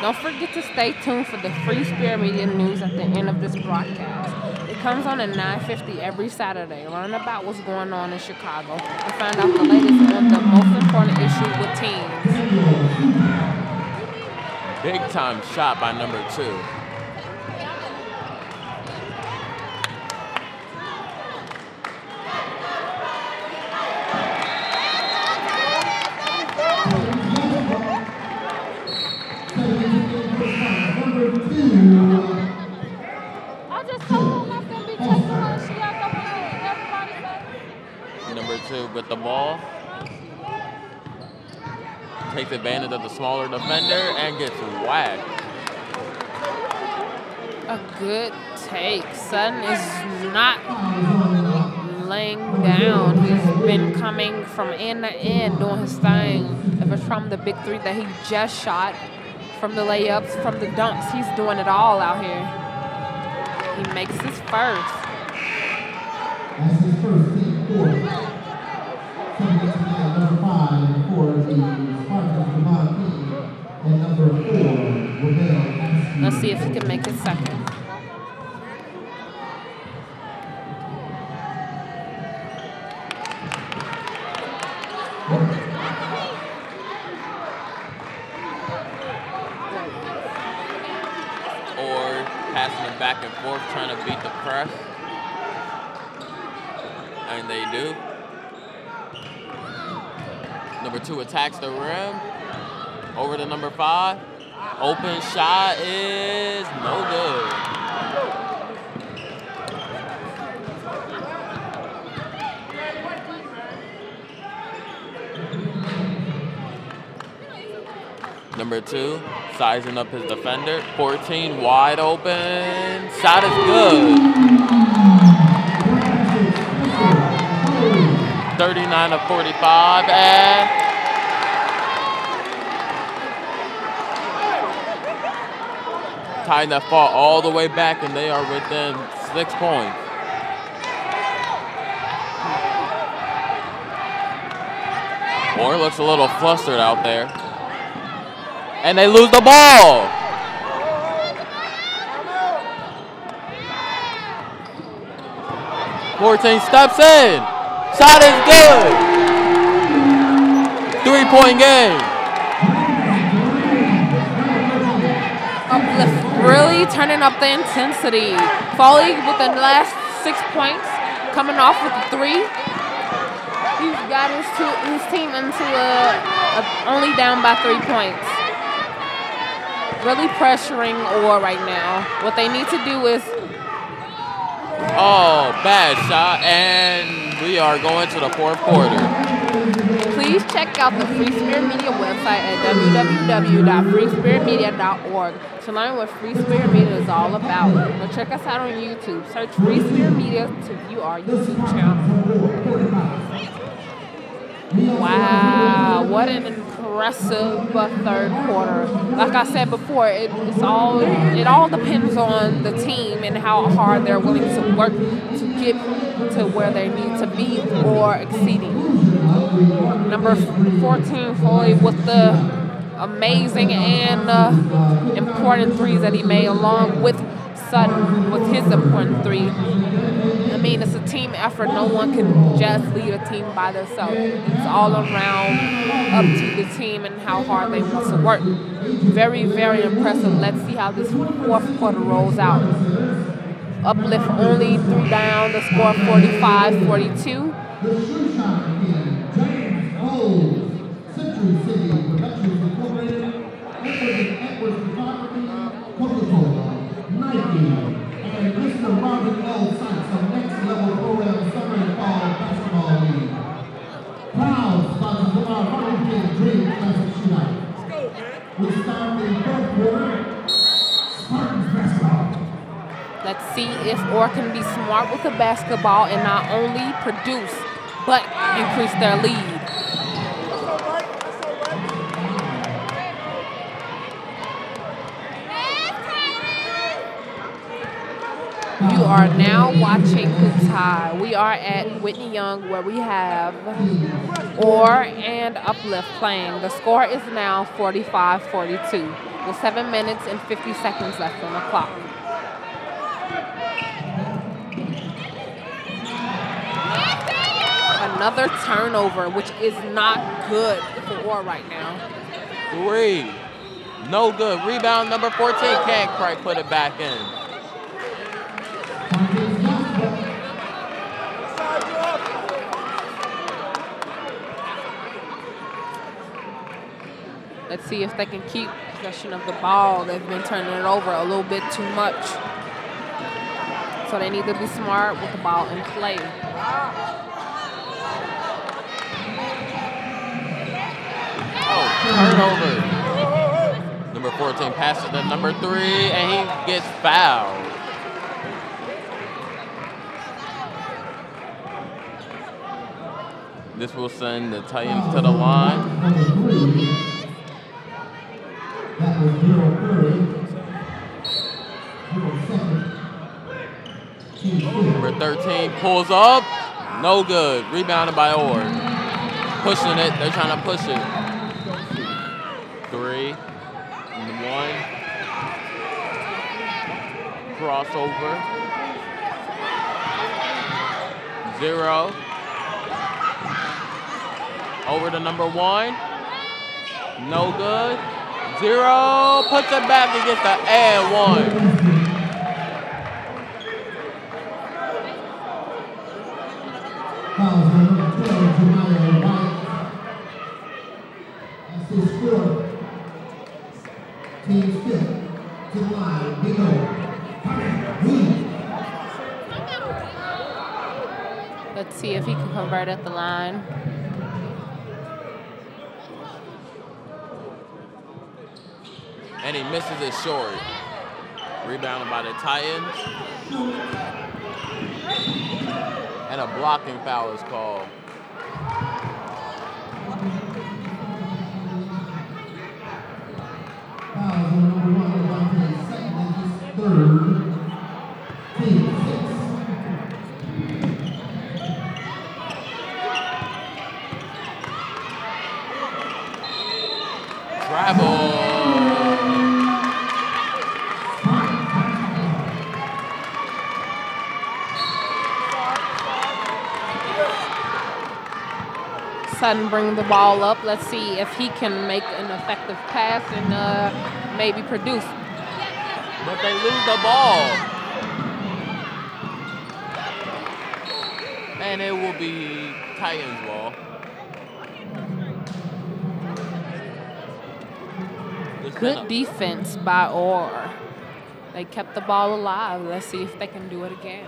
Don't forget to stay tuned for the Free Spirit Media news at the end of this broadcast. It comes on at 9:50 every Saturday. Learn about what's going on in Chicago and find out the latest on the most important issues with teams. Big time shot by number 2. Number 2 with the ball. Takes advantage of the smaller defender and gets whacked. A good take. Sutton is not laying down. He's been coming from end to end, doing his thing. If it's from the big 3 that he just shot, from the layups, from the dunks, he's doing it all out here. He makes his first. That's his first team fourth. Coming into number 5 for the Spartans Vermont team, and number 4, Rebel. Let's see if he can make his second. Or passing it back and forth, trying to beat the press. And they do. Number 2 attacks the rim. Over to number 5. Open shot is no good. Number 2, sizing up his defender. 14, wide open. Shot is good. 39 of 45, and tying that fall all the way back, and they are within 6 points. Moore looks a little flustered out there. And they lose the ball. Fourteen steps in. Shot is good. 3-point game. Uplift really turning up the intensity. Foley with the last 6 points, coming off with the 3. He's got his team into only down by 3 points. Really pressuring Orr right now. What they need to do is... Oh, bad shot, and we are going to the 4th quarter. Please check out the Free Spirit Media website at www.freespiritmedia.org to learn what Free Spirit Media is all about. Or check us out on YouTube. Search Free Spirit Media to view our YouTube channel. Wow, what an impressive 3rd quarter. Like I said before, it all depends on the team and how hard they're willing to work to get to where they need to be or exceeding. Number 14, Foley, with the amazing and important 3s that he made, along with Sutton with his important 3. I mean, it's a team effort. No one can just lead a team by themselves. It's all around up to the team and how hard they want to work. Very, very impressive. Let's see how this 4th quarter rolls out. Uplift only 3 down. The score 45-42. And Mr. Robert L. Sykes of Next Level Program Summer and Fall Basketball League. Proud sponsors of our Volunteer Dream Classic Shootout. We start the 4th quarter, Spartans basketball. Let's see if Orr can be smart with the basketball and not only produce, but increase their lead. You are now watching Hoops High. We are at Whitney Young where we have Orr and Uplift playing. The score is now 45-42 with 7 minutes and 50 seconds left on the clock. Another turnover, which is not good for Orr right now. 3. No good. Rebound number 14. Can't quite put it back in. Let's see if they can keep possession of the ball. They've been turning it over a little bit too much. So they need to be smart with the ball in play. Oh, turnover. Number 14 passes to number 3, and he gets fouled. This will send the Titans to the line. Number 13 pulls up. No good. Rebounded by Orr. Pushing it. They're trying to push it. 3 and 1. Crossover. 0. Over to number 1. No good. 0. Puts it back and gets the and 1. Let's see if he can convert at the line. And he misses it short. Rebounded by the Titans. And a blocking foul is called. Sutton bring the ball up. Let's see if he can make an effective pass and maybe produce. But they lose the ball. And it will be Titans ball. Good defense by Orr. They kept the ball alive. Let's see if they can do it again.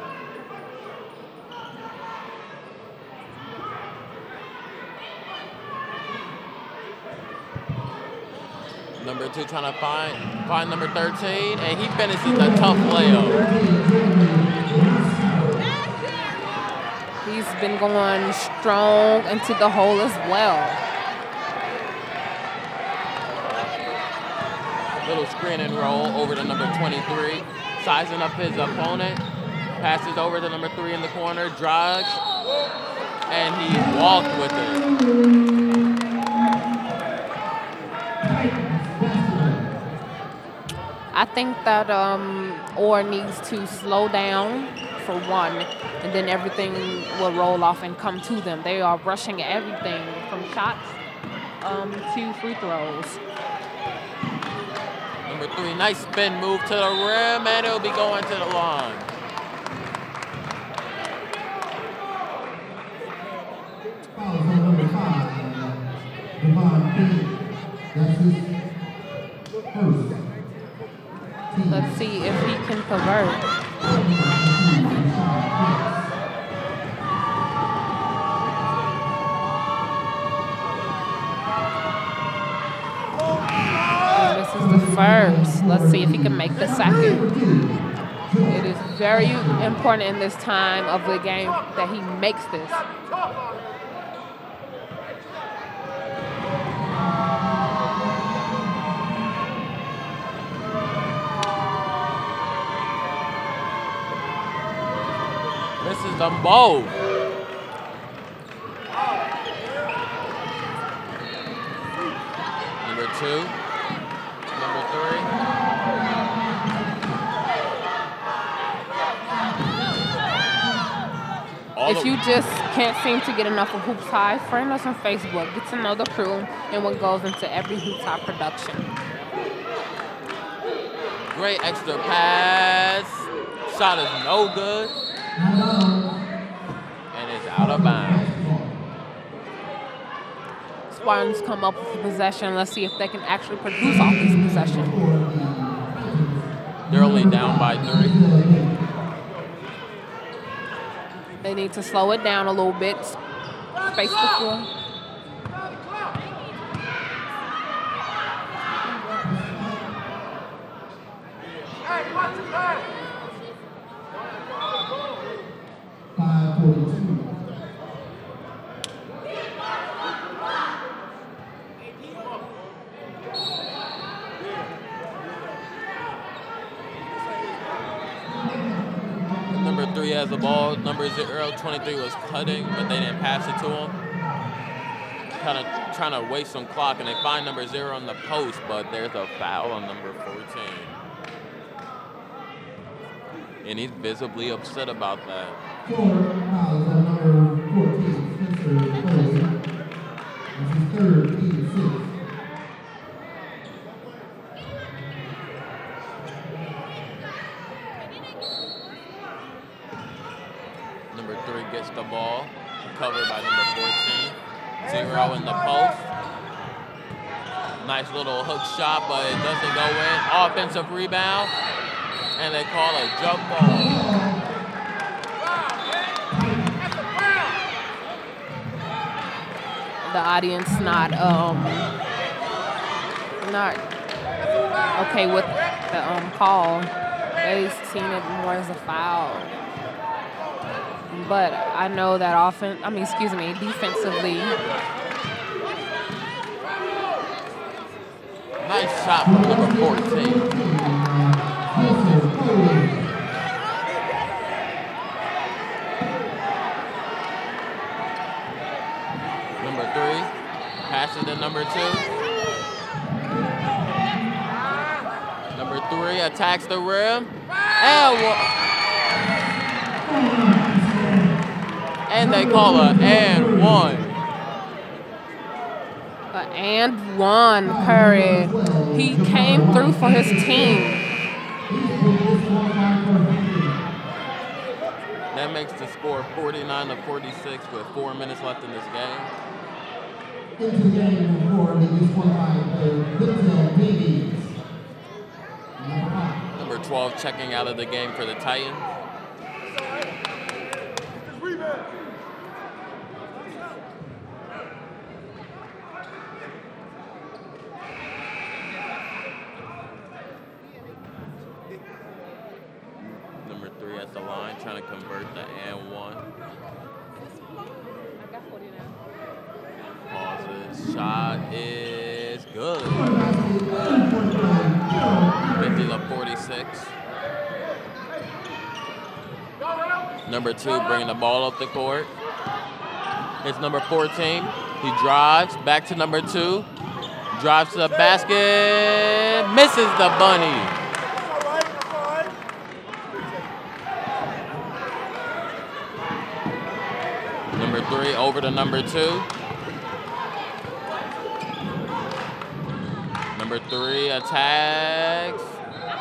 Number 2 trying to find number 13, and he finishes a tough layup. He's been going strong into the hole as well. Little screen and roll over to number 23, sizing up his opponent. Passes over to number 3 in the corner, drives, and he walked with it. I think that Orr needs to slow down for one, and then everything will roll off and come to them. They are rushing everything from shots to free throws. Number 3, nice spin move to the rim, and it'll be going to the line. Number 5, that's his first. Let's see if he can convert. And this is the first. Let's see if he can make the second. It is very important in this time of the game that he makes this. Misses them both. Number 2. Number 3. If you just can't seem to get enough of Hoops High, friend us on Facebook. Get to know the crew and what goes into every Hoops High production. Great extra pass. Shot is no good. And it's out of bounds. Spartans come up with a possession. Let's see if they can actually produce off this possession. They're only down by 3. They need to slow it down a little bit. Space the floor. Number 3 has the ball. Number 23 was cutting, but they didn't pass it to him. Kind of trying to waste some clock, and they find number 0 on the post, but there's a foul on number 14. And he's visibly upset about that. Number 3 gets the ball, covered by number 14. 0 in the post. Nice little hook shot, but it doesn't go in. Offensive rebound, and they call a jump ball. The audience not okay with the call. They've seen it more as a foul. But I know that defensively. Nice shot from number 14. Number 3 passes to number 2. Number 3 attacks the rim. And they call a and one. And one, Curry. He came through for his team. That makes the score 49-46 with 4 minutes left in this game. Number 12 checking out of the game for the Titans. Number 3 at the line, trying to convert the and one. Pauses. Shot is good. 50-46. Number 2 bringing the ball up the court. It's number 14. He drives back to number 2. Drives to the basket. Misses the bunny. Number 3 over to number 2. Number 3 attacks,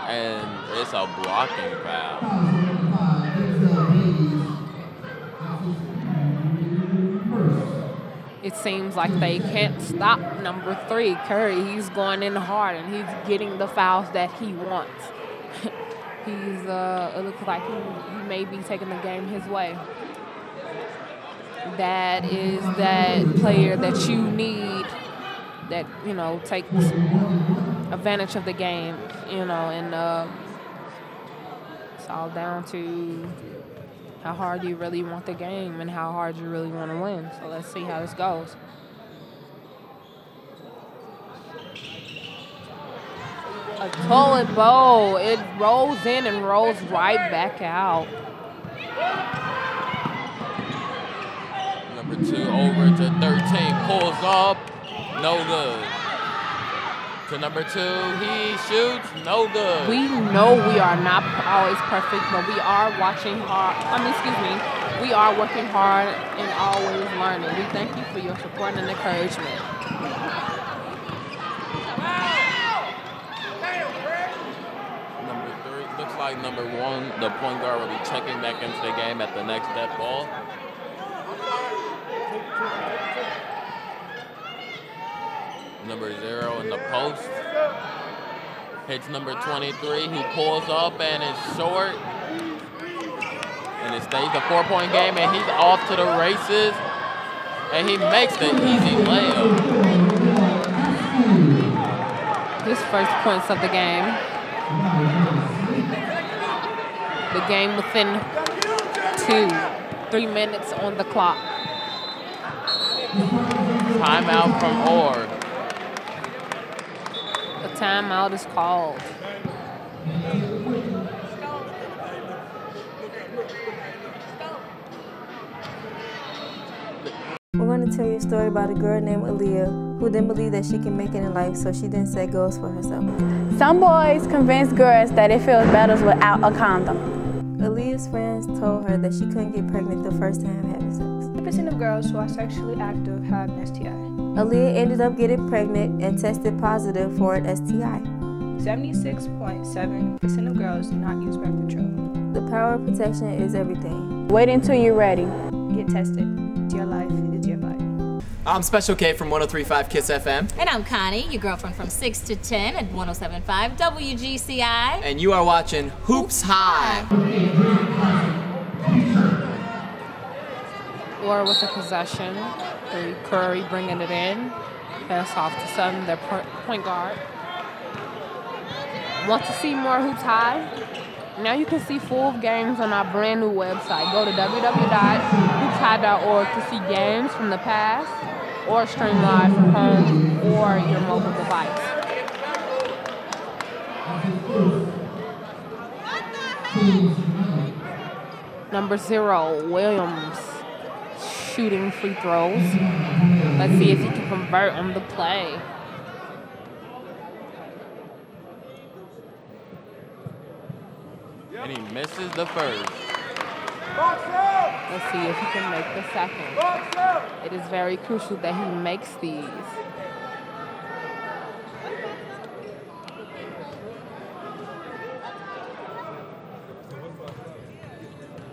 and it's a blocking foul. It seems like they can't stop number 3, Curry. He's going in hard, and he's getting the fouls that he wants. It looks like he may be taking the game his way. That is that player that you need that, takes advantage of the game, and it's all down to how hard you really want the game and how hard you really want to win. So let's see how this goes. A toilet bowl. It rolls in and rolls right back out. Number 2 over to 13, pulls up, no good. To number 2, he shoots, no good. We know we are not always perfect, but we are watching hard. We are working hard and always learning. We thank you for your support and encouragement. Number 3, looks like number 1, the point guard will be checking back into the game at the next dead ball. Number 0 in the post. Hits number 23. He pulls up and is short. And it stays a 4-point game, and he's off to the races. And he makes the easy layup. His first points of the game. The game within 3 minutes on the clock. Timeout from Orr. The timeout is called. We're going to tell you a story about a girl named Aaliyah who didn't believe that she can make it in life, so she didn't set goals for herself. Some boys convince girls that it feels better without a condom. Aaliyah's friends told her that she couldn't get pregnant the first time having sex. 50% of girls who are sexually active have an STI. Aaliyah ended up getting pregnant and tested positive for an STI. 76.7% of girls do not use birth control. The power of protection is everything. Wait until you're ready. Get tested. It's your life. It's your fight. I'm Special K from 103.5 Kiss FM. And I'm Connie, your girlfriend from 6 to 10 at 107.5 WGCI. And you are watching Hoops High. Or with the possession. Curry bringing it in. Pass off to Sutton, their point guard. Want to see more Hoops High? Now you can see full games on our brand new website. Go to www.hoopshigh.org to see games from the past or stream live from home or your mobile device. Number 0, Williams, shooting free throws. Let's see if he can convert on the play. And he misses the first. Let's see if he can make the second. It is very crucial that he makes these.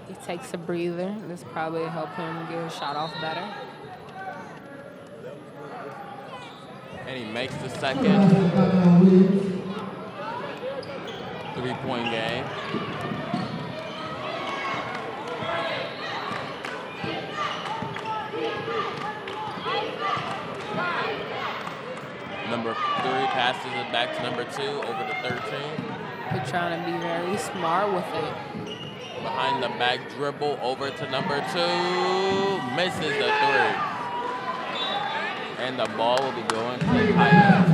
He takes a breather. This probably will help him get his shot off better. And he makes the second. 3-point game. Number 3 passes it back to number 2 over to 13. They're trying to be very smart with it. Behind the back dribble over to number 2. Misses the 3. And the ball will be going to the Tigers.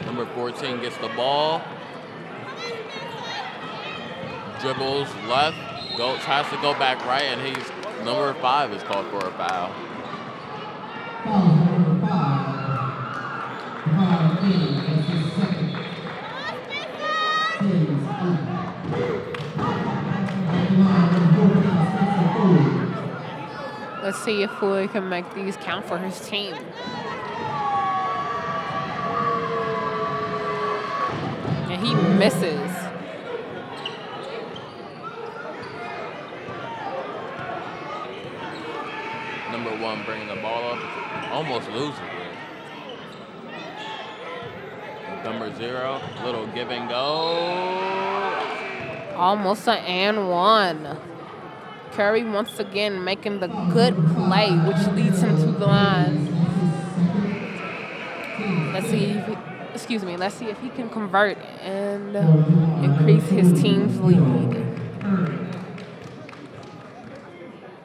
Number 14 gets the ball. Dribbles left. Tries to go back right, and number 5 is called for a foul. Let's see if Floyd can make these count for his team. And he misses. Number 1 bringing the ball up, almost loses it. Number 0, little give and go. Almost an and 1. Curry once again making the good play, which leads him to the line. Let's see if he can convert and increase his team's lead.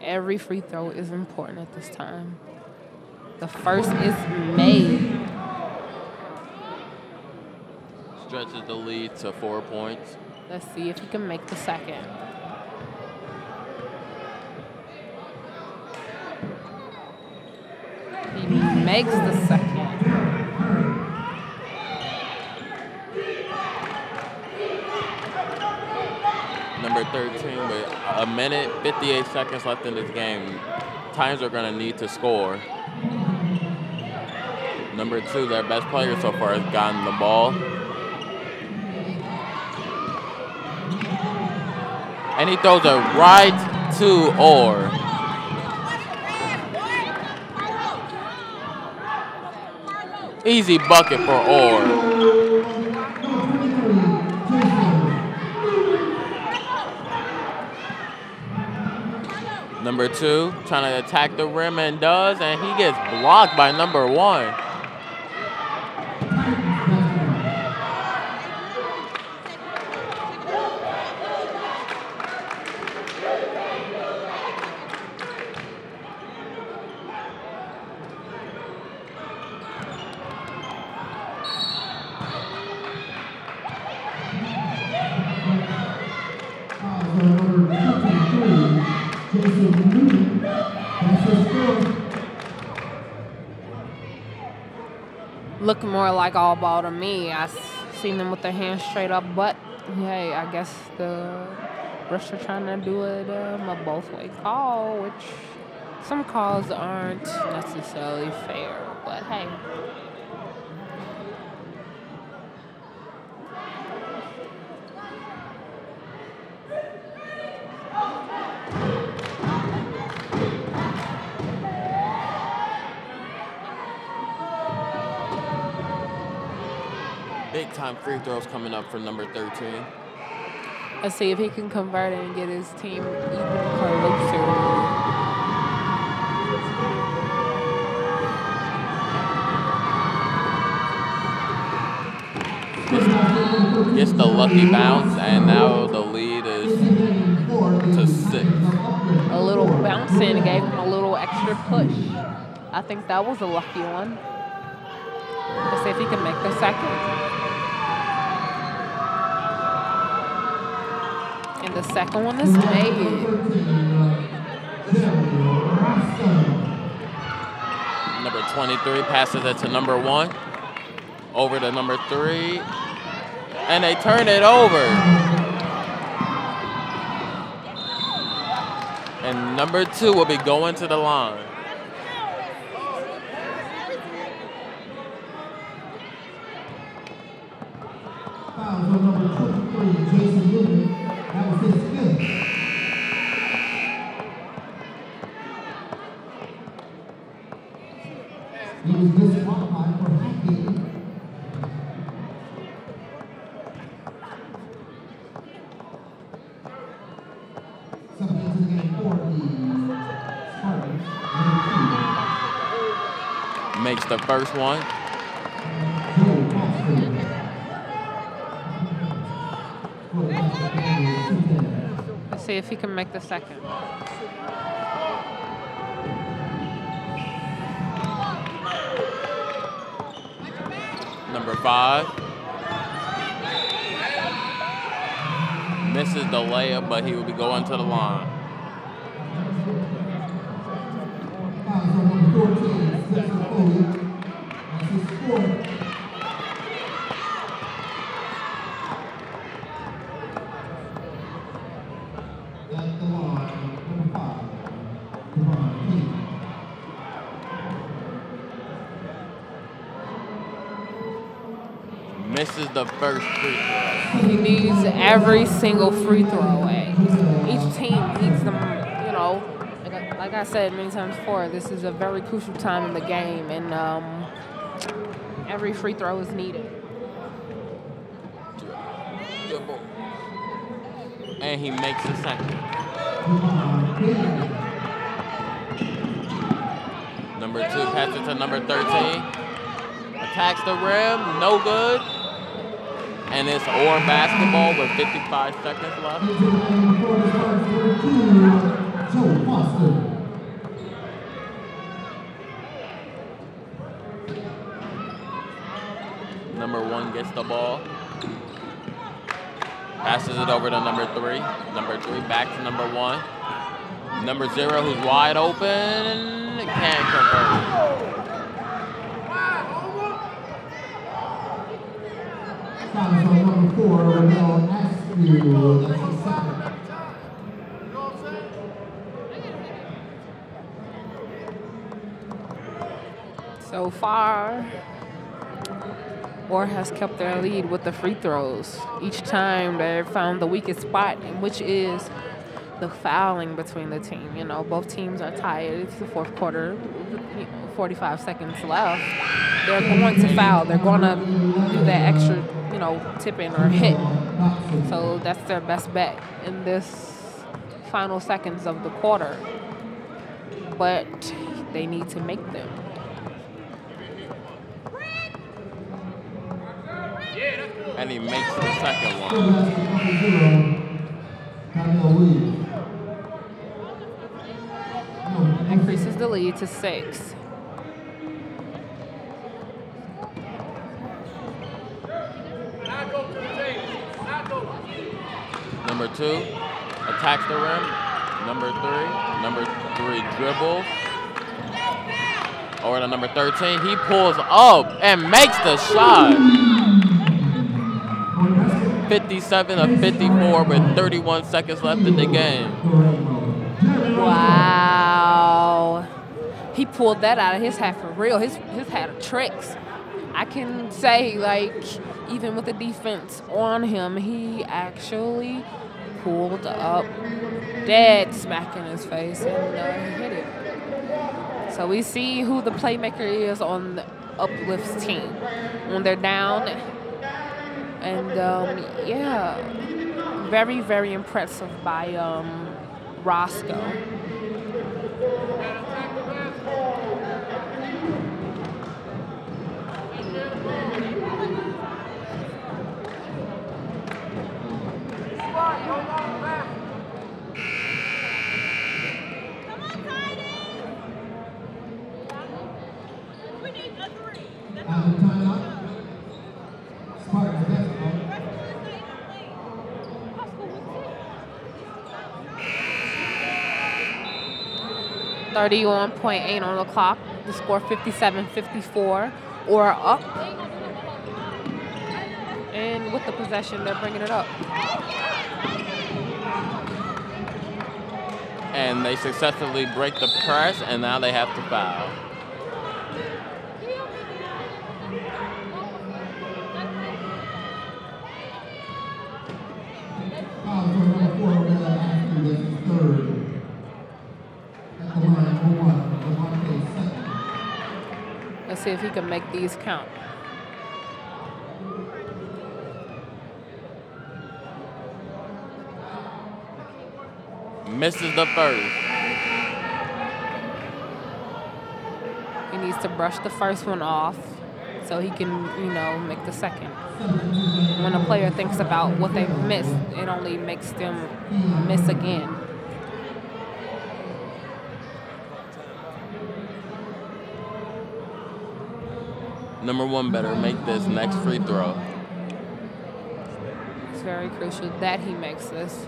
Every free throw is important at this time. The first is made. Stretches the lead to 4 points. Let's see if he can make the second. He makes the second. Number 13 with a minute, 58 seconds left in this game. Titans are going to need to score. Number 2, their best player so far, has gotten the ball. And he throws it right to Orr. Easy bucket for Orr. Number 2 trying to attack the rim and does, and he gets blocked by number 1. Look more like all ball to me. I seen them with their hands straight up, but hey, I guess the refs are trying to do it a both-way call, which some calls aren't necessarily fair, but hey. Big time free throws coming up for number 13. Let's see if he can convert it and get his team even closer. Gets the lucky bounce, and now the lead is to 6. A little bouncing gave him a little extra push. I think that was a lucky one. Let's see if he can make the second. And the second one is made. Number 23 passes it to number 1. Over to number 3. And they turn it over. And number 2 will be going to the line. He was disqualified for hacking. Something into the game for the Spartans. Makes the first one. Let's see if he can make the second. Number 5. Misses the layup, but he will be going to the line. Misses the first free throw. He needs every single free throw. Each team needs them, you know. Like I said many times before, this is a very crucial time in the game, and every free throw is needed. And he makes the second. Number 2 passes to number 13. Attacks the rim, no good. And it's Orr basketball with 55 seconds left. gets the ball. Passes it over to number 3. Number 3 back to number 1. Number 0, who's wide open, can't convert. Number 4, Renell Askew. That's the second. So far, Orr has kept their lead with the free throws. Each time they found the weakest spot, which is the fouling between the team. You know, both teams are tired. It's the fourth quarter, 45 seconds left. They're going to foul. They're going to do that extra, tip in or hit. So that's their best bet in this final seconds of the quarter. But they need to make them. And he makes the second one. Increases the lead to 6. Number 2 attacks the rim. Number 3 dribbles. Over to number 13. He pulls up and makes the shot. 57 of 54 with 31 seconds left in the game. Wow. He pulled that out of his hat for real. His hat of tricks. I can say, even with the defense on him, he actually pulled up dead smack in his face and he hit it. So we see who the playmaker is on the Uplift's team when they're down. And yeah, very, very impressive by Roscoe. .8 on the clock. The score 57-54 or up. And with the possession, they're bringing it up. And they successfully break the press, and now they have to foul. Let's see if he can make these count. Misses the first. He needs to brush the first one off so he can, make the second. When a player thinks about what they've missed, it only makes them miss again. Number 1 better make this next free throw. It's very crucial that he makes this.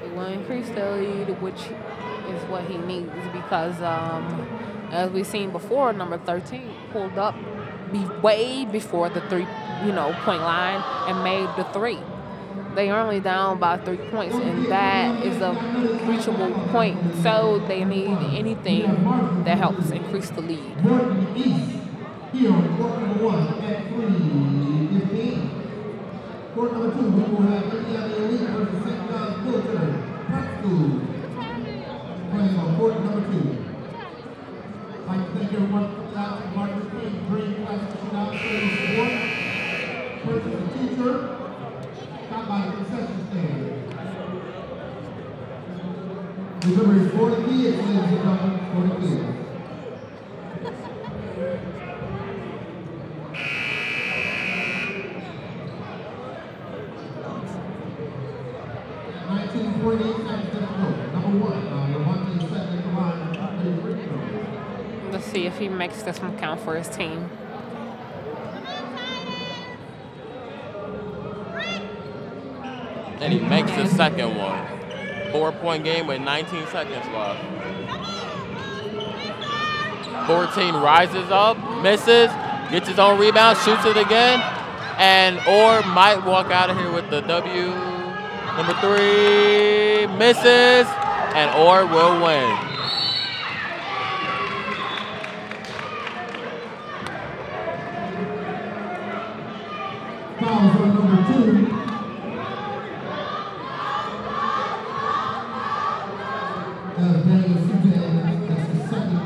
It will increase the lead, which is what he needs because, as we've seen before, number 13 pulled up way before the point line and made the 3. They are only down by 3 points, and that is a reachable point. So they need anything that helps increase the lead. Here on court number 1 at 3:15. Court number 2, we will have Indiana Elite versus St. John's Military Prep School playing on court number 2. I'd like to thank everyone for coming out to Marcus King Dream Classic Shootout Sport. Purchase a t-shirt. Stop by the concession stand. Remember, it's for the kids, ladies and gentlemen, for the kids. Let's see if he makes this one count for his team. And he makes the second one. 4-point game with 19 seconds left. 14 rises up, misses, gets his own rebound, shoots it again, and Orr might walk out of here with the W. Number 3 misses, and Orr will win. Fouls on number 2. That's the second.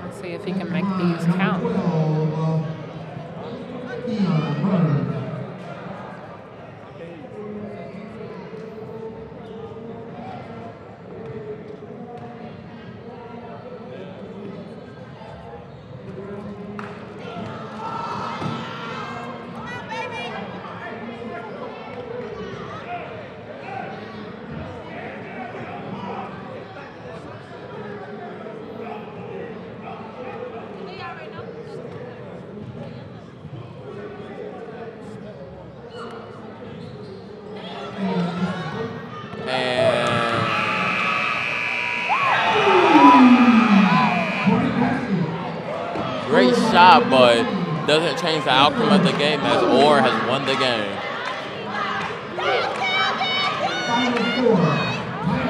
Let's see if he can make these count. Great shot, but doesn't change the outcome of the game as Orr has won the game.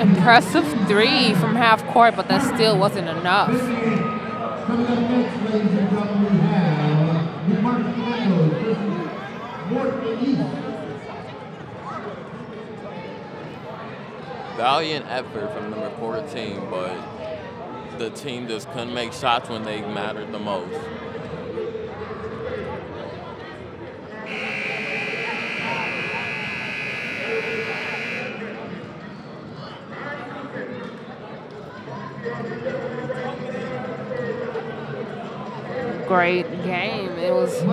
Impressive 3 from half court, but that still wasn't enough. Coming up next, ladies and gentlemen, we have New Market versus North East. Valiant effort from number 14, but the team just couldn't make shots when they mattered the most. Great game. It was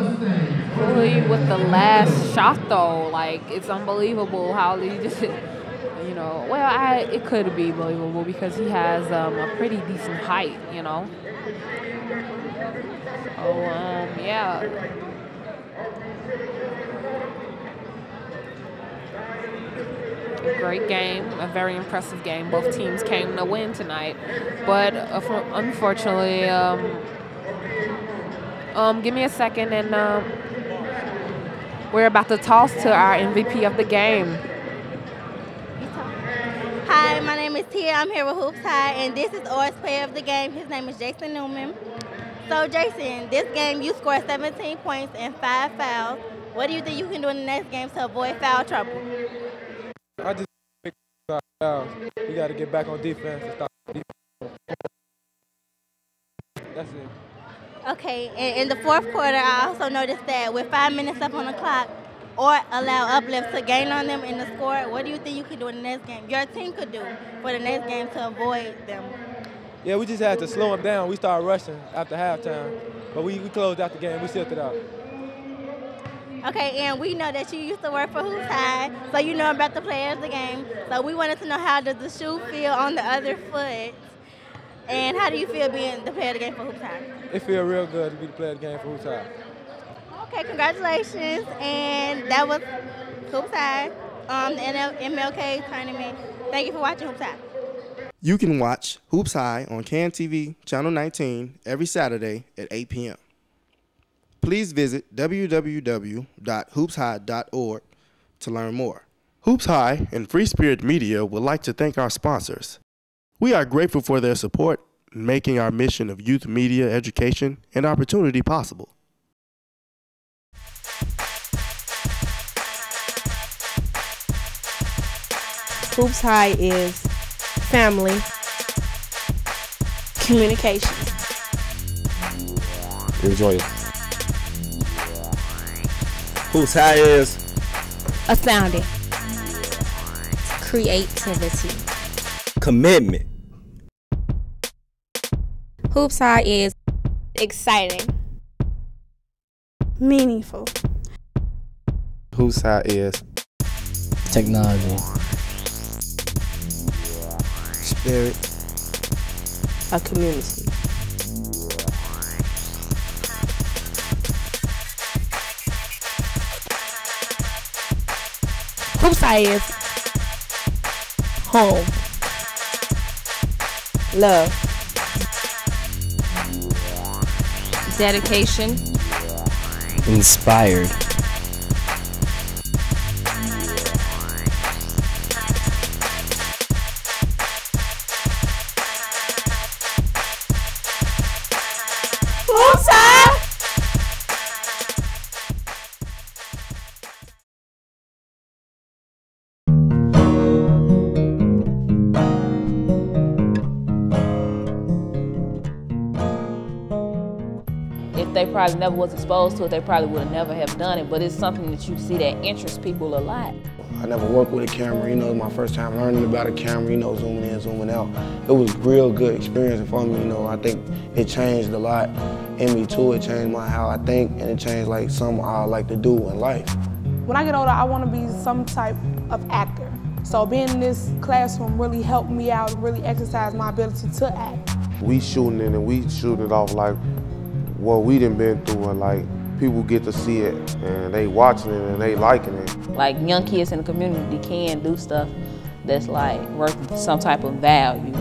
really with the last shot though. Like, it's unbelievable how he just, you know, well, it could be believable because he has a pretty decent height, you know. So, yeah. A great game, a very impressive game. Both teams came to win tonight, but unfortunately, give me a second, and we're about to toss to our MVP of the game. Hi, my name is Tia. I'm here with Hoops High, and this is Orr's player of the game. His name is Jason Newman. So, Jason, this game you scored 17 points and 5 fouls. What do you think you can do in the next game to avoid foul trouble? I just pick fouls. We got to get back on defense and stop defense. That's it. Okay, and in the fourth quarter, I also noticed that with 5 minutes left on the clock, or allow Uplift to gain on them in the score, what do you think you can do in the next game? Your team could do for the next game to avoid them? Yeah, we just had to slow them down. We started rushing after halftime, but we closed out the game. We sealed it out. Okay, and we know that you used to work for Hoops High, so you know about the players of the game. So we wanted to know, how does the shoe feel on the other foot? And how do you feel being the player of the game for Hoops High? It feels real good to be the player of the game for Hoops High. Okay, congratulations. And that was Hoops High, the MLK Tournament. Thank you for watching Hoops High. You can watch Hoops High on CAN TV, Channel 19, every Saturday at 8 p.m. Please visit www.hoopshigh.org to learn more. Hoops High and Free Spirit Media would like to thank our sponsors. We are grateful for their support in making our mission of youth media education and opportunity possible. Hoops High is family, communication. Enjoy it. Hoops High is astounding, creativity, commitment. Hoops High is exciting, meaningful. Hoops High is technology, spirit, a community, Hoops High is home. Love. Dedication. Inspired. Hoops High. If they probably never was exposed to it, they probably would have never have done it, but it's something that you see that interests people a lot. I never worked with a camera, you know, it was my first time learning about a camera, you know, zooming in, zooming out. It was a real good experience for me, you know. I think it changed a lot in me too. It changed how I think, and it changed like something I like to do in life. When I get older, I want to be some type of actor. So being in this classroom really helped me out, really exercise my ability to act. We shooting it and we shooting it off like what we done been through, and like people get to see it and they watching it and they liking it. Like young kids in the community can do stuff that's like worth some type of value.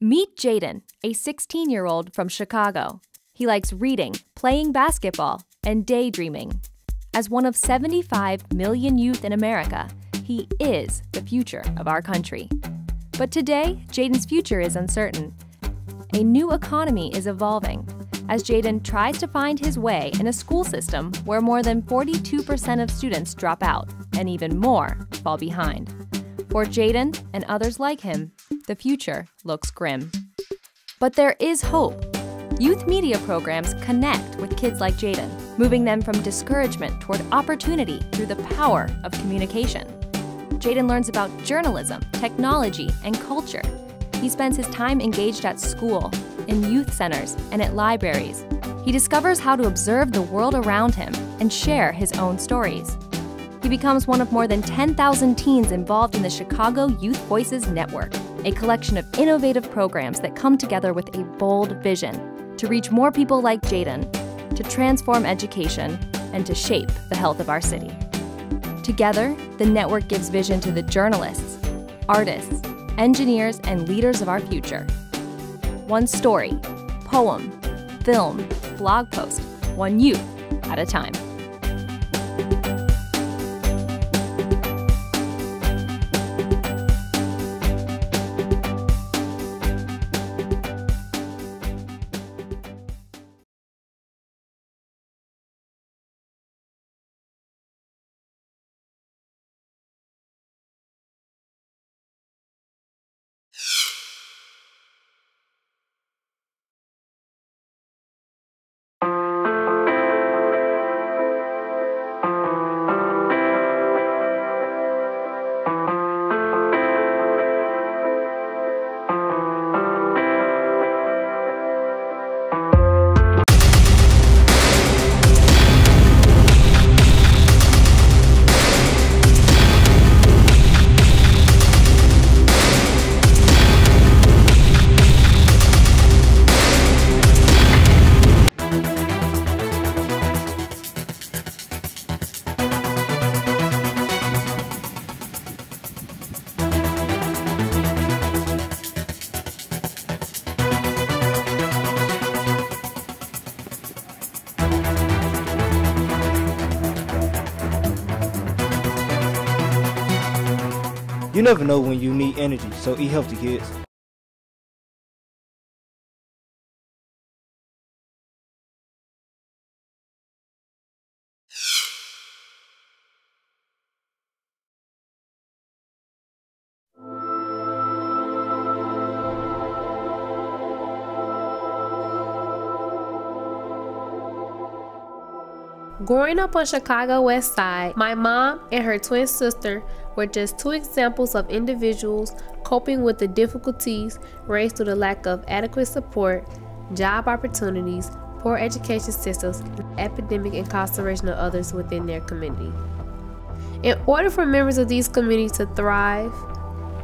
Meet Jaden, a 16-year-old from Chicago. He likes reading, playing basketball, and daydreaming. As one of 75 million youth in America, he is the future of our country. But today, Jaden's future is uncertain. A new economy is evolving as Jaden tries to find his way in a school system where more than 42% of students drop out and even more fall behind. For Jaden and others like him, the future looks grim. But there is hope. Youth media programs connect with kids like Jaden, moving them from discouragement toward opportunity through the power of communication. Jaden learns about journalism, technology, and culture. He spends his time engaged at school, in youth centers, and at libraries. He discovers how to observe the world around him and share his own stories. He becomes one of more than 10,000 teens involved in the Chicago Youth Voices Network, a collection of innovative programs that come together with a bold vision to reach more people like Jaden, to transform education, and to shape the health of our city. Together, the network gives vision to the journalists, artists, engineers, and leaders of our future. One story, poem, film, blog post, one youth at a time. You never know when you need energy, so eat healthy, kids. Growing up on Chicago West Side, my mom and her twin sister were just two examples of individuals coping with the difficulties raised through the lack of adequate support, job opportunities, poor education systems, and epidemic incarceration of others within their community. In order for members of these communities to thrive,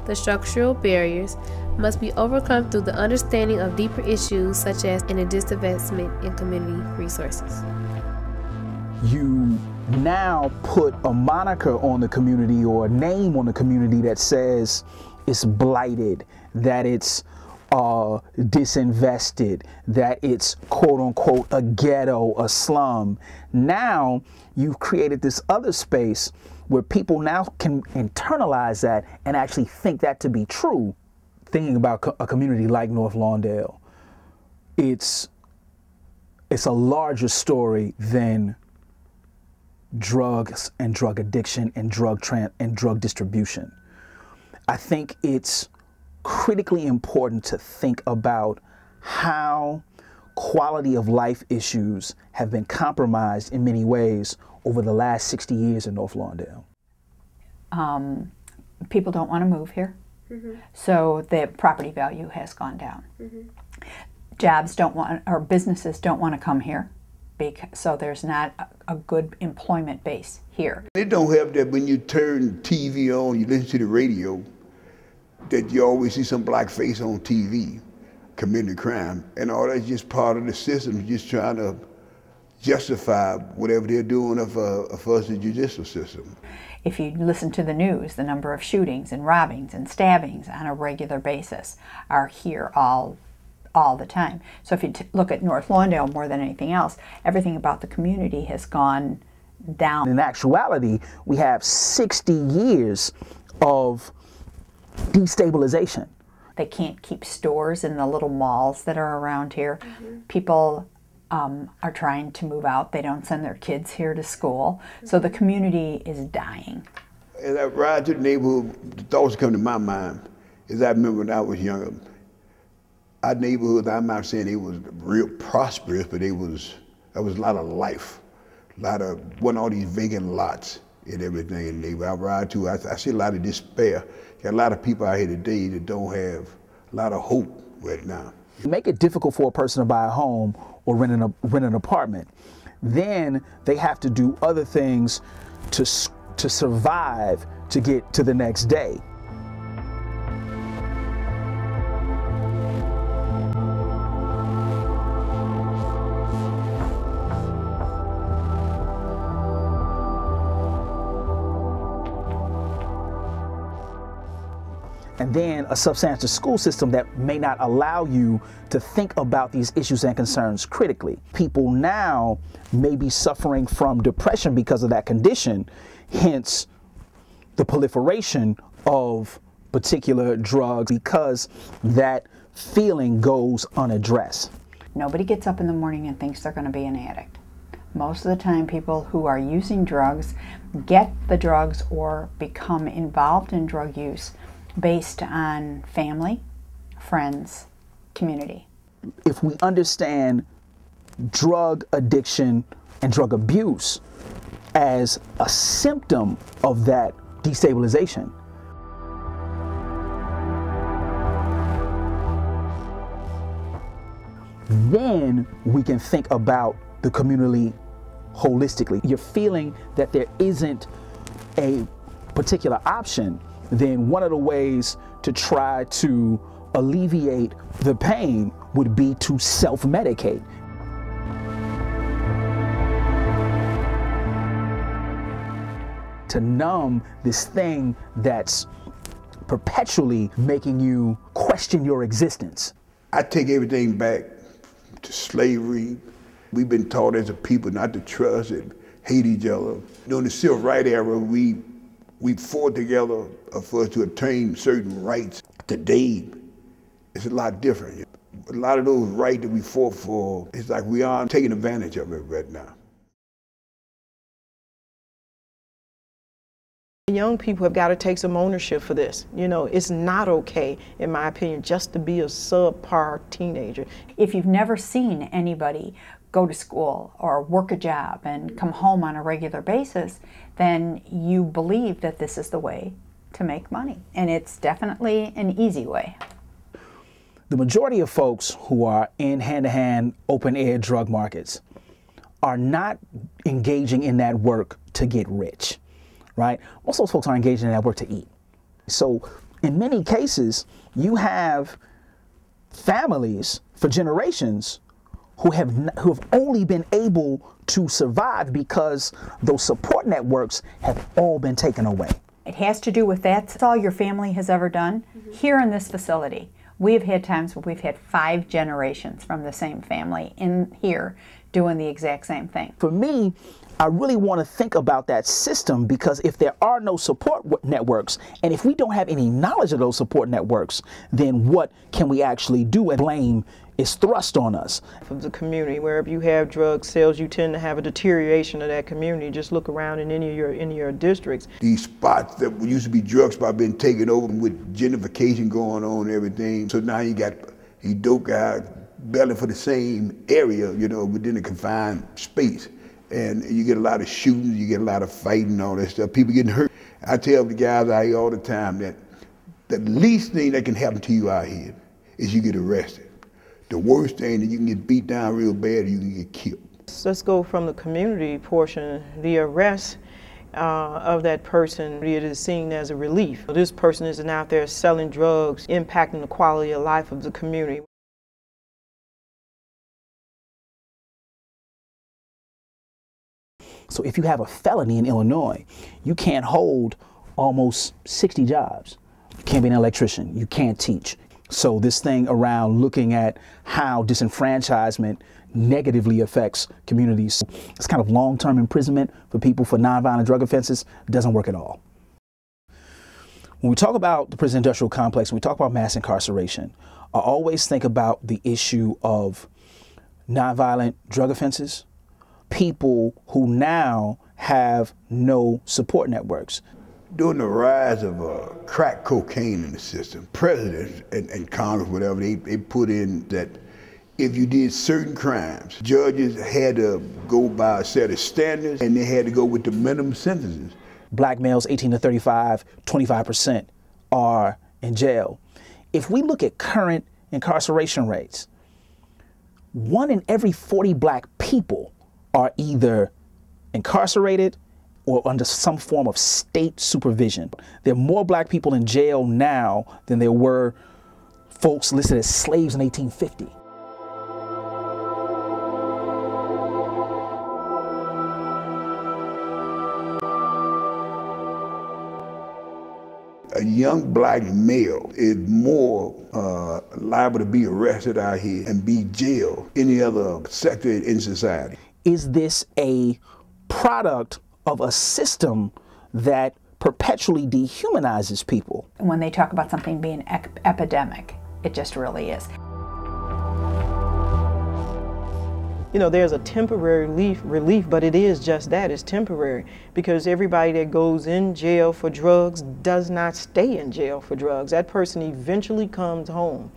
The structural barriers must be overcome through the understanding of deeper issues such as in a disinvestment in community resources. You now put a moniker on the community or a name on the community that says it's blighted, that it's disinvested, that it's quote unquote a ghetto, a slum. Now you've created this other space where people now can internalize that and actually think that to be true. Thinking about a community like North Lawndale, it's a larger story than drugs and drug addiction and drug distribution. I think it's critically important to think about how quality of life issues have been compromised in many ways over the last 60 years in North Lawndale. People don't want to move here, so the property value has gone down. Jobs don't want, or businesses don't want to come here, so there's not a good employment base here. It don't help that when you turn TV on, you listen to the radio, that you always see some black face on TV committing crime, and all that's just part of the system, just trying to justify whatever they're doing of us, the judicial system. If you listen to the news, the number of shootings and robbings and stabbings on a regular basis are here all the time. So if you look at North Lawndale more than anything else, everything about the community has gone down. In actuality, we have 60 years of destabilization. They can't keep stores in the little malls that are around here. People are trying to move out. They don't send their kids here to school. So the community is dying. As I ride to the neighborhood, the thoughts come to my mind is I remember when I was younger, our neighborhood, I'm not saying it was real prosperous, but there was a lot of life. Wasn't all these vacant lots and everything in the neighborhood. I ride to, I see a lot of despair. Got a lot of people out here today that don't have a lot of hope right now. Make it difficult for a person to buy a home or rent an apartment. Then they have to do other things to survive, to get to the next day. And then a substandard school system that may not allow you to think about these issues and concerns critically. People now may be suffering from depression because of that condition, hence the proliferation of particular drugs because that feeling goes unaddressed. Nobody gets up in the morning and thinks they're going to be an addict. Most of the time, people who are using drugs get the drugs or become involved in drug use based on family, friends, community. If we understand drug addiction and drug abuse as a symptom of that destabilization, then we can think about the community holistically. You're feeling that there isn't a particular option, then one of the ways to try to alleviate the pain would be to self-medicate. To numb this thing that's perpetually making you question your existence. I take everything back to slavery. We've been taught as a people not to trust and hate each other. During the civil rights era, we fought together for us to obtain certain rights. Today, it's a lot different. A lot of those rights that we fought for, it's like we aren't taking advantage of it right now. Young people have got to take some ownership for this. You know, it's not okay, in my opinion, just to be a subpar teenager. If you've never seen anybody go to school or work a job and come home on a regular basis, then you believe that this is the way to make money. And it's definitely an easy way. The majority of folks who are in hand-to-hand open-air drug markets are not engaging in that work to get rich, right? Most of those folks are engaging in that work to eat. So In many cases, you have families for generations who have only been able to survive because those support networks have all been taken away. It has to do with that's all your family has ever done. Here in this facility, we have had times where we've had 5 generations from the same family in here doing the exact same thing. For me, I really want to think about that system, because if there are no support networks, and if we don't have any knowledge of those support networks, then what can we actually do? And blame is thrust on us. From the community, wherever you have drug sales, you tend to have a deterioration of that community. Just look around in any of your districts. These spots that used to be drug spots been taken over with gentrification going on and everything. So now you got these dope guys battling for the same area, you know, within a confined space. And you get a lot of shootings, you get a lot of fighting and all that stuff, people getting hurt. I tell the guys out here all the time that the least thing that can happen to you out here is you get arrested. The worst thing that you can get beat down real bad, you can get killed. Let's go from the community portion. The arrest of that person, it is seen as a relief. This person isn't out there selling drugs, impacting the quality of life of the community. So if you have a felony in Illinois, you can't hold almost 60 jobs. You can't be an electrician, you can't teach. So this thing around looking at how disenfranchisement negatively affects communities, this kind of long-term imprisonment for people for nonviolent drug offenses doesn't work at all. When we talk about the prison industrial complex, when we talk about mass incarceration, I always think about the issue of nonviolent drug offenses, people who now have no support networks. During the rise of crack cocaine in the system, presidents and Congress, whatever, they put in that if you did certain crimes, judges had to go by a set of standards and they had to go with the minimum sentences. Black males 18 to 35, 25% are in jail. If we look at current incarceration rates, 1 in every 40 black people are either incarcerated or under some form of state supervision. There are more black people in jail now than there were folks listed as slaves in 1850. A young black male is more liable to be arrested out here and be jailed any other sector in society. Is this a product of a system that perpetually dehumanizes people? When they talk about something being epidemic, it just really is. You know, there's a temporary relief, but it is just that, it's temporary. Because everybody that goes in jail for drugs does not stay in jail for drugs. That person eventually comes home.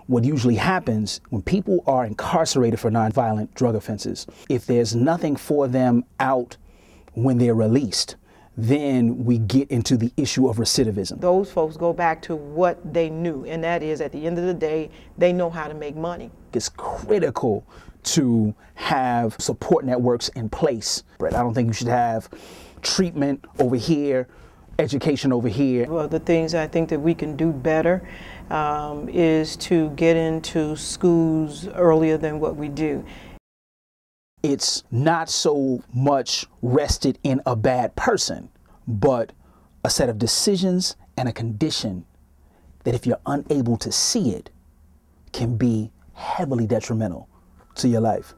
What usually happens when people are incarcerated for nonviolent drug offenses, if there's nothing for them out when they're released, then we get into the issue of recidivism. Those folks go back to what they knew, and that is, at the end of the day, they know how to make money. It's critical to have support networks in place. I don't think you should have treatment over here, education over here. Well, the things I think that we can do better is to get into schools earlier than what we do. It's not so much rested in a bad person, but a set of decisions and a condition that, if you're unable to see it, can be heavily detrimental to your life.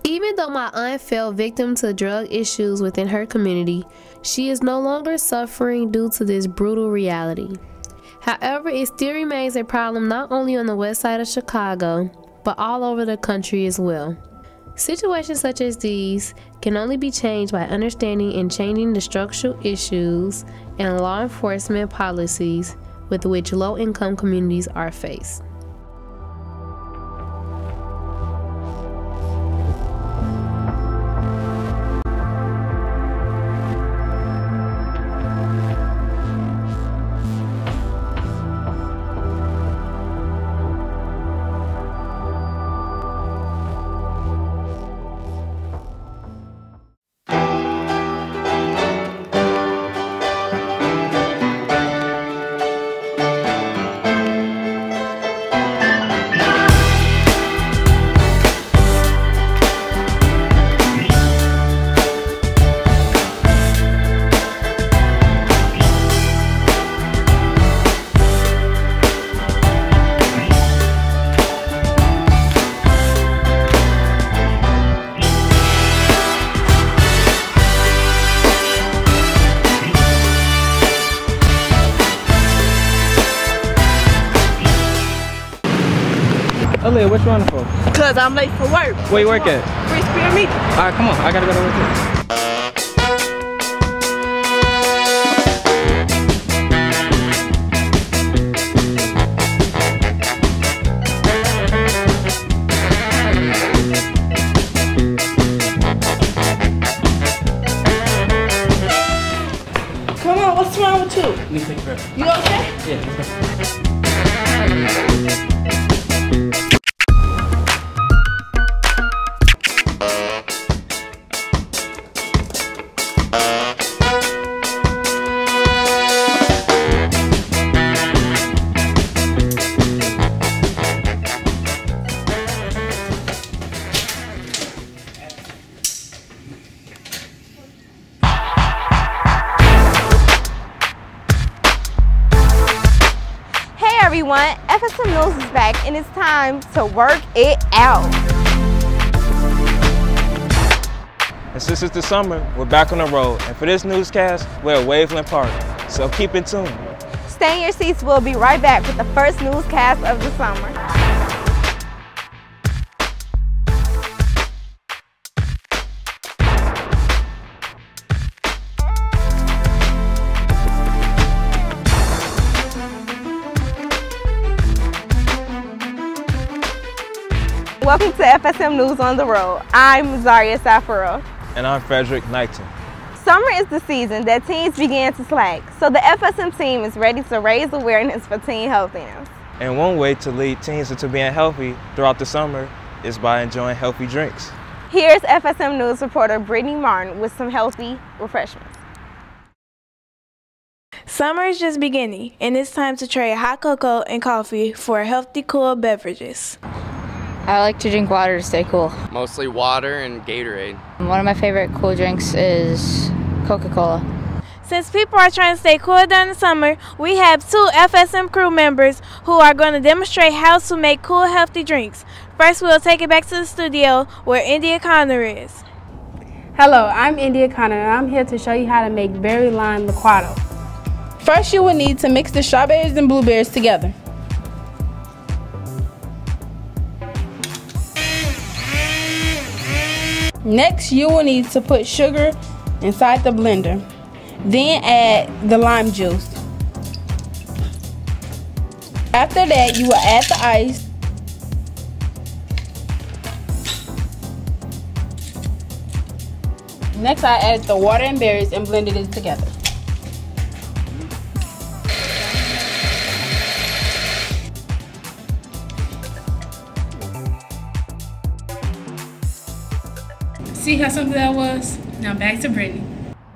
Even though my aunt fell victim to drug issues within her community, she is no longer suffering due to this brutal reality. However, it still remains a problem not only on the west side of Chicago, but all over the country as well. Situations such as these can only be changed by understanding and changing the structural issues and law enforcement policies with which low-income communities are faced. Aaliyah, what you running for? Cause I'm late for work. Where you work at? Free Spirit Meat. All right, come on. I gotta go to work too. Come on, what's wrong with you? Let me take care. You okay? Yeah. Everyone, FSM News is back and it's time to work it out. And since it's the summer, we're back on the road. And for this newscast, we're at Waveland Park. So keep in tune. Stay in your seats. We'll be right back with the first newscast of the summer. Welcome to FSM News on the Road. I'm Zaria Safaro. And I'm Frederick Knighton. Summer is the season that teens begin to slack, so the FSM team is ready to raise awareness for teen healthiness. And one way to lead teens into being healthy throughout the summer is by enjoying healthy drinks. Here's FSM News reporter Brittany Martin with some healthy refreshments. Summer is just beginning, and it's time to trade hot cocoa and coffee for healthy, cool beverages. I like to drink water to stay cool. Mostly water and Gatorade. One of my favorite cool drinks is Coca-Cola. Since people are trying to stay cool during the summer, we have two FSM crew members who are going to demonstrate how to make cool, healthy drinks. First, we'll take it back to the studio where India Connor is. Hello, I'm India Connor and I'm here to show you how to make berry lime liquado. First, you will need to mix the strawberries and blueberries together. Next, you will need to put sugar inside the blender. Then add the lime juice. After that, you will add the ice. Next, I added the water and berries and blended it together. See how simple that was? Now back to Brittany.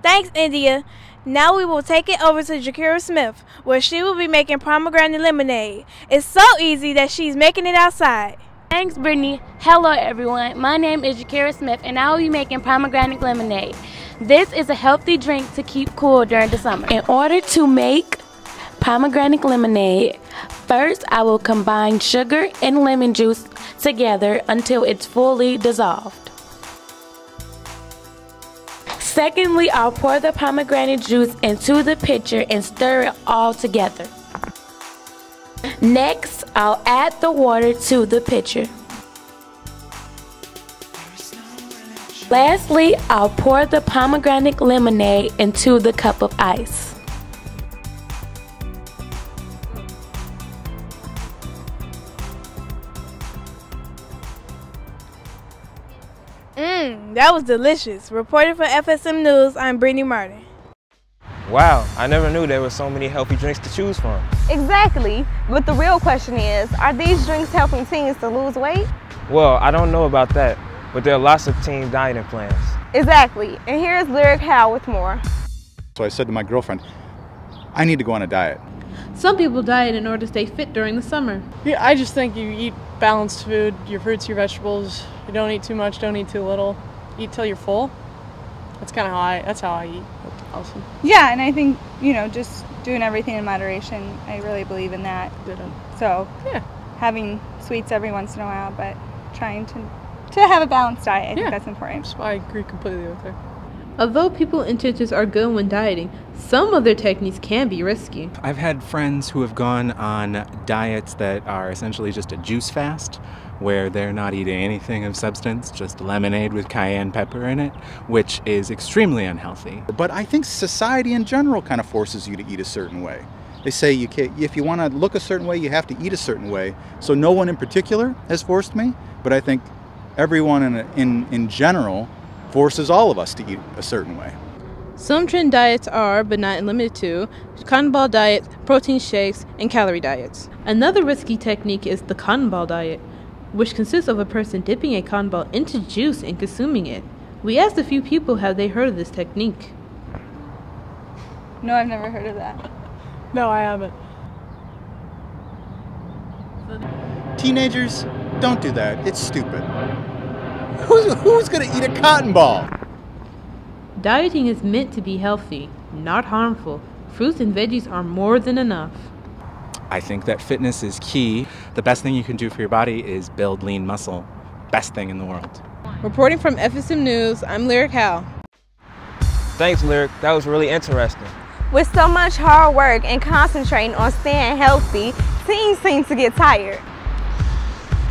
Thanks, India. Now we will take it over to Jakira Smith, where she will be making pomegranate lemonade. It's so easy that she's making it outside. Thanks, Brittany. Hello, everyone. My name is Jakira Smith, and I will be making pomegranate lemonade. This is a healthy drink to keep cool during the summer. In order to make pomegranate lemonade, first I will combine sugar and lemon juice together until it's fully dissolved. Secondly, I'll pour the pomegranate juice into the pitcher and stir it all together. Next, I'll add the water to the pitcher. Lastly, I'll pour the pomegranate lemonade into the cup of ice. That was delicious. Reporting for FSM News, I'm Brittany Martin. Wow, I never knew there were so many healthy drinks to choose from. Exactly, but the real question is, are these drinks helping teens to lose weight? Well, I don't know about that, but there are lots of teen dieting plans. Exactly, and here's Lyric Howe with more. So I said to my girlfriend, I need to go on a diet. Some people diet in order to stay fit during the summer. Yeah, I just think you eat balanced food, your fruits, your vegetables. You don't eat too much, don't eat too little. Eat till you're full. That's kind of how I eat. Awesome. Yeah, and I think, just doing everything in moderation, I really believe in that. So, yeah, having sweets every once in a while, but trying to have a balanced diet, I think that's important. I agree completely with her. Although people's intentions are good when dieting, some of their techniques can be risky. I've had friends who have gone on diets that are essentially just a juice fast, where they're not eating anything of substance, just lemonade with cayenne pepper in it, which is extremely unhealthy. But I think society in general kind of forces you to eat a certain way. They say you can't, if you want to look a certain way, you have to eat a certain way. So no one in particular has forced me, but I think everyone in general forces all of us to eat a certain way. Some trend diets are, but not limited to, cotton ball diets, protein shakes, and calorie diets. Another risky technique is the cotton ball diet, which consists of a person dipping a cotton ball into juice and consuming it. We asked a few people have they heard of this technique. No, I've never heard of that. No, I haven't. Teenagers, don't do that. It's stupid. Who's gonna eat a cotton ball? Dieting is meant to be healthy, not harmful. Fruits and veggies are more than enough. I think that fitness is key. The best thing you can do for your body is build lean muscle. Best thing in the world. Reporting from FSM News, I'm Lyric Hal. Thanks, Lyric. That was really interesting. With so much hard work and concentrating on staying healthy, teens seem to get tired.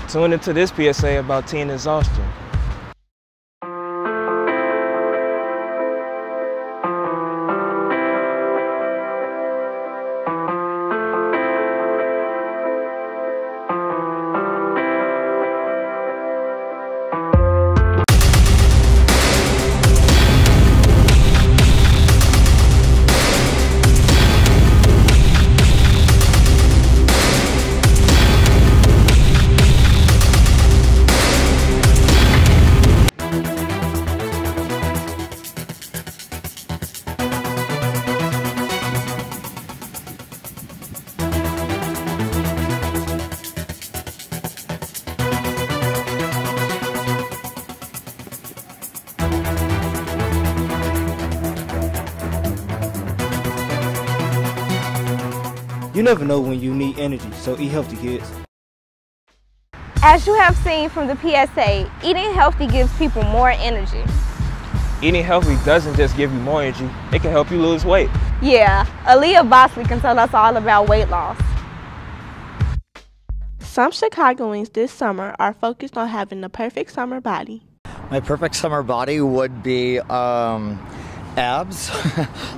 Tune into this PSA about teen exhaustion. You never know when you need energy, so eat healthy, kids. As you have seen from the PSA, eating healthy gives people more energy. Eating healthy doesn't just give you more energy, it can help you lose weight. Yeah, Aaliyah Bosley can tell us all about weight loss. Some Chicagoans this summer are focused on having the perfect summer body. My perfect summer body would be abs,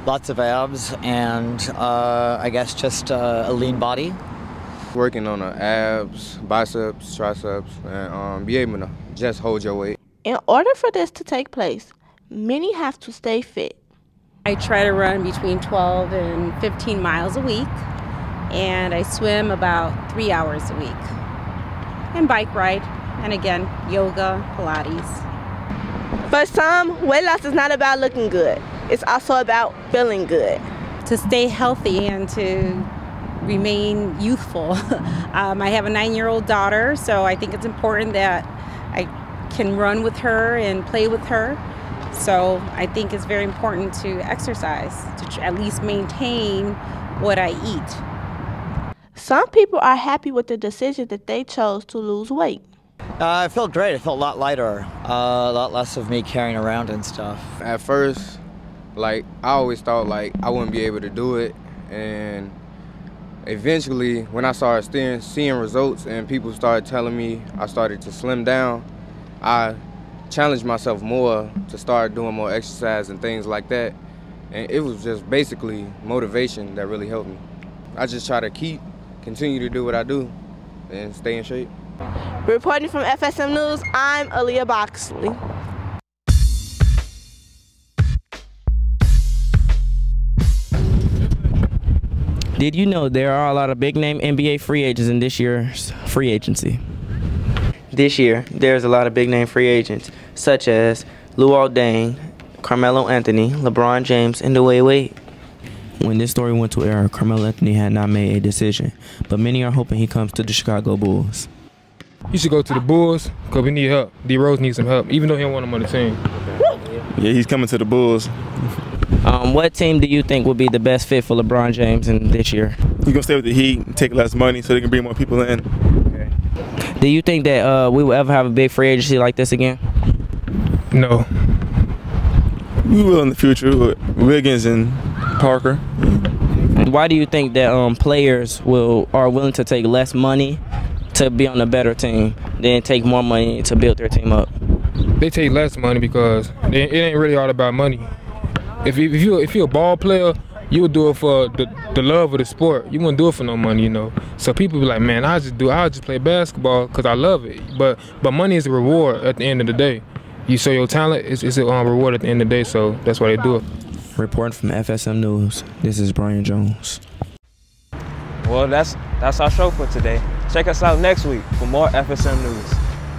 lots of abs, and I guess just a lean body. Working on the abs, biceps, triceps, and be able to just hold your weight. In order for this to take place, many have to stay fit. I try to run between 12 and 15 miles a week, and I swim about 3 hours a week. And bike ride, and again, yoga, Pilates. For some, weight loss is not about looking good. It's also about feeling good. To stay healthy and to remain youthful. I have a 9-year-old daughter, so I think it's important that I can run with her and play with her. So I think it's very important to exercise, to at least maintain what I eat. Some people are happy with the decision that they chose to lose weight. I felt great. I felt a lot lighter, a lot less of me carrying around and stuff. At first, I always thought I wouldn't be able to do it, and eventually when I started seeing results and people started telling me I started to slim down, I challenged myself more to start doing more exercise and things like that, and it was just basically motivation that really helped me. I just try to continue to do what I do and stay in shape. Reporting from FSM News, I'm Aaliyah Boxley. Did you know there are a lot of big-name NBA free agents in this year's free agency? This year, there's a lot of big-name free agents, such as Luol Deng, Carmelo Anthony, LeBron James, and Dwayne Wade. When this story went to air, Carmelo Anthony had not made a decision, but many are hoping he comes to the Chicago Bulls. You should go to the Bulls because we need help. D Rose needs some help, even though he don't want him on the team. Yeah, he's coming to the Bulls. What team do you think will be the best fit for LeBron James in this year? He's going to stay with the Heat and take less money so they can bring more people in. Okay. Do you think that we will ever have a big free agency like this again? No. We will in the future with Wiggins and Parker. Why do you think that players are willing to take less money to be on a better team than take more money to build their team up? They take less money because it ain't really all about money. If you're a ball player, you would do it for the love of the sport. You wouldn't do it for no money, you know. So people be like, man, I'll just play basketball because I love it. But money is a reward at the end of the day. You show your talent, it's a reward at the end of the day. So that's why they do it. Reporting from FSM News, this is Brian Jones. Well, that's our show for today. Check us out next week for more FSM News.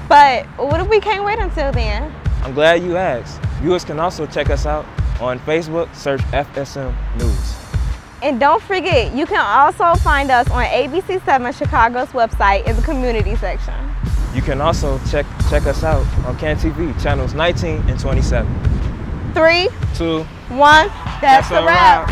But what if we can't wait until then? I'm glad you asked. Viewers can also check us out on Facebook, search FSM News. And don't forget, you can also find us on ABC7 Chicago's website in the community section. You can also check us out on CAN TV, channels 19 and 27. 3, 2, 1, that's a wrap.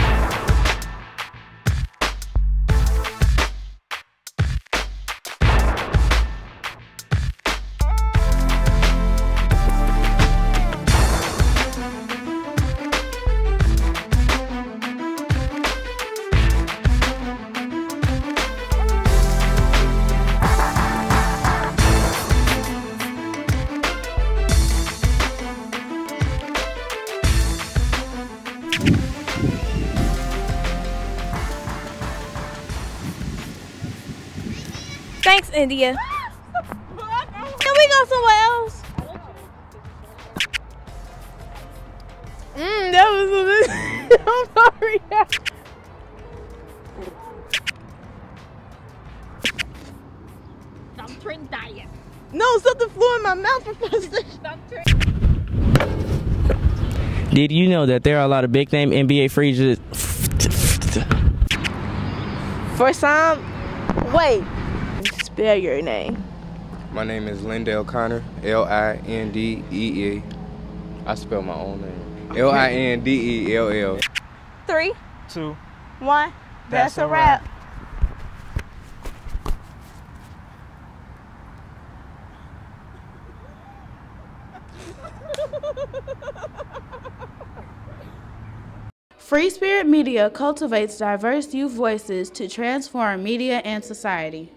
Thanks, India. Can we go somewhere else? That was a bit. I'm sorry. Don't drink diet. No, something flew in my mouth for first. Did you know that there are a lot of big name NBA free agents? For some, wait. Spell your name. My name is Lindell Connor, L-I-N-D-E-E. I spell my own name. L-I-N-D-E-L-L. 3, 2, 1, that's a wrap. Free Spirit Media cultivates diverse youth voices to transform media and society.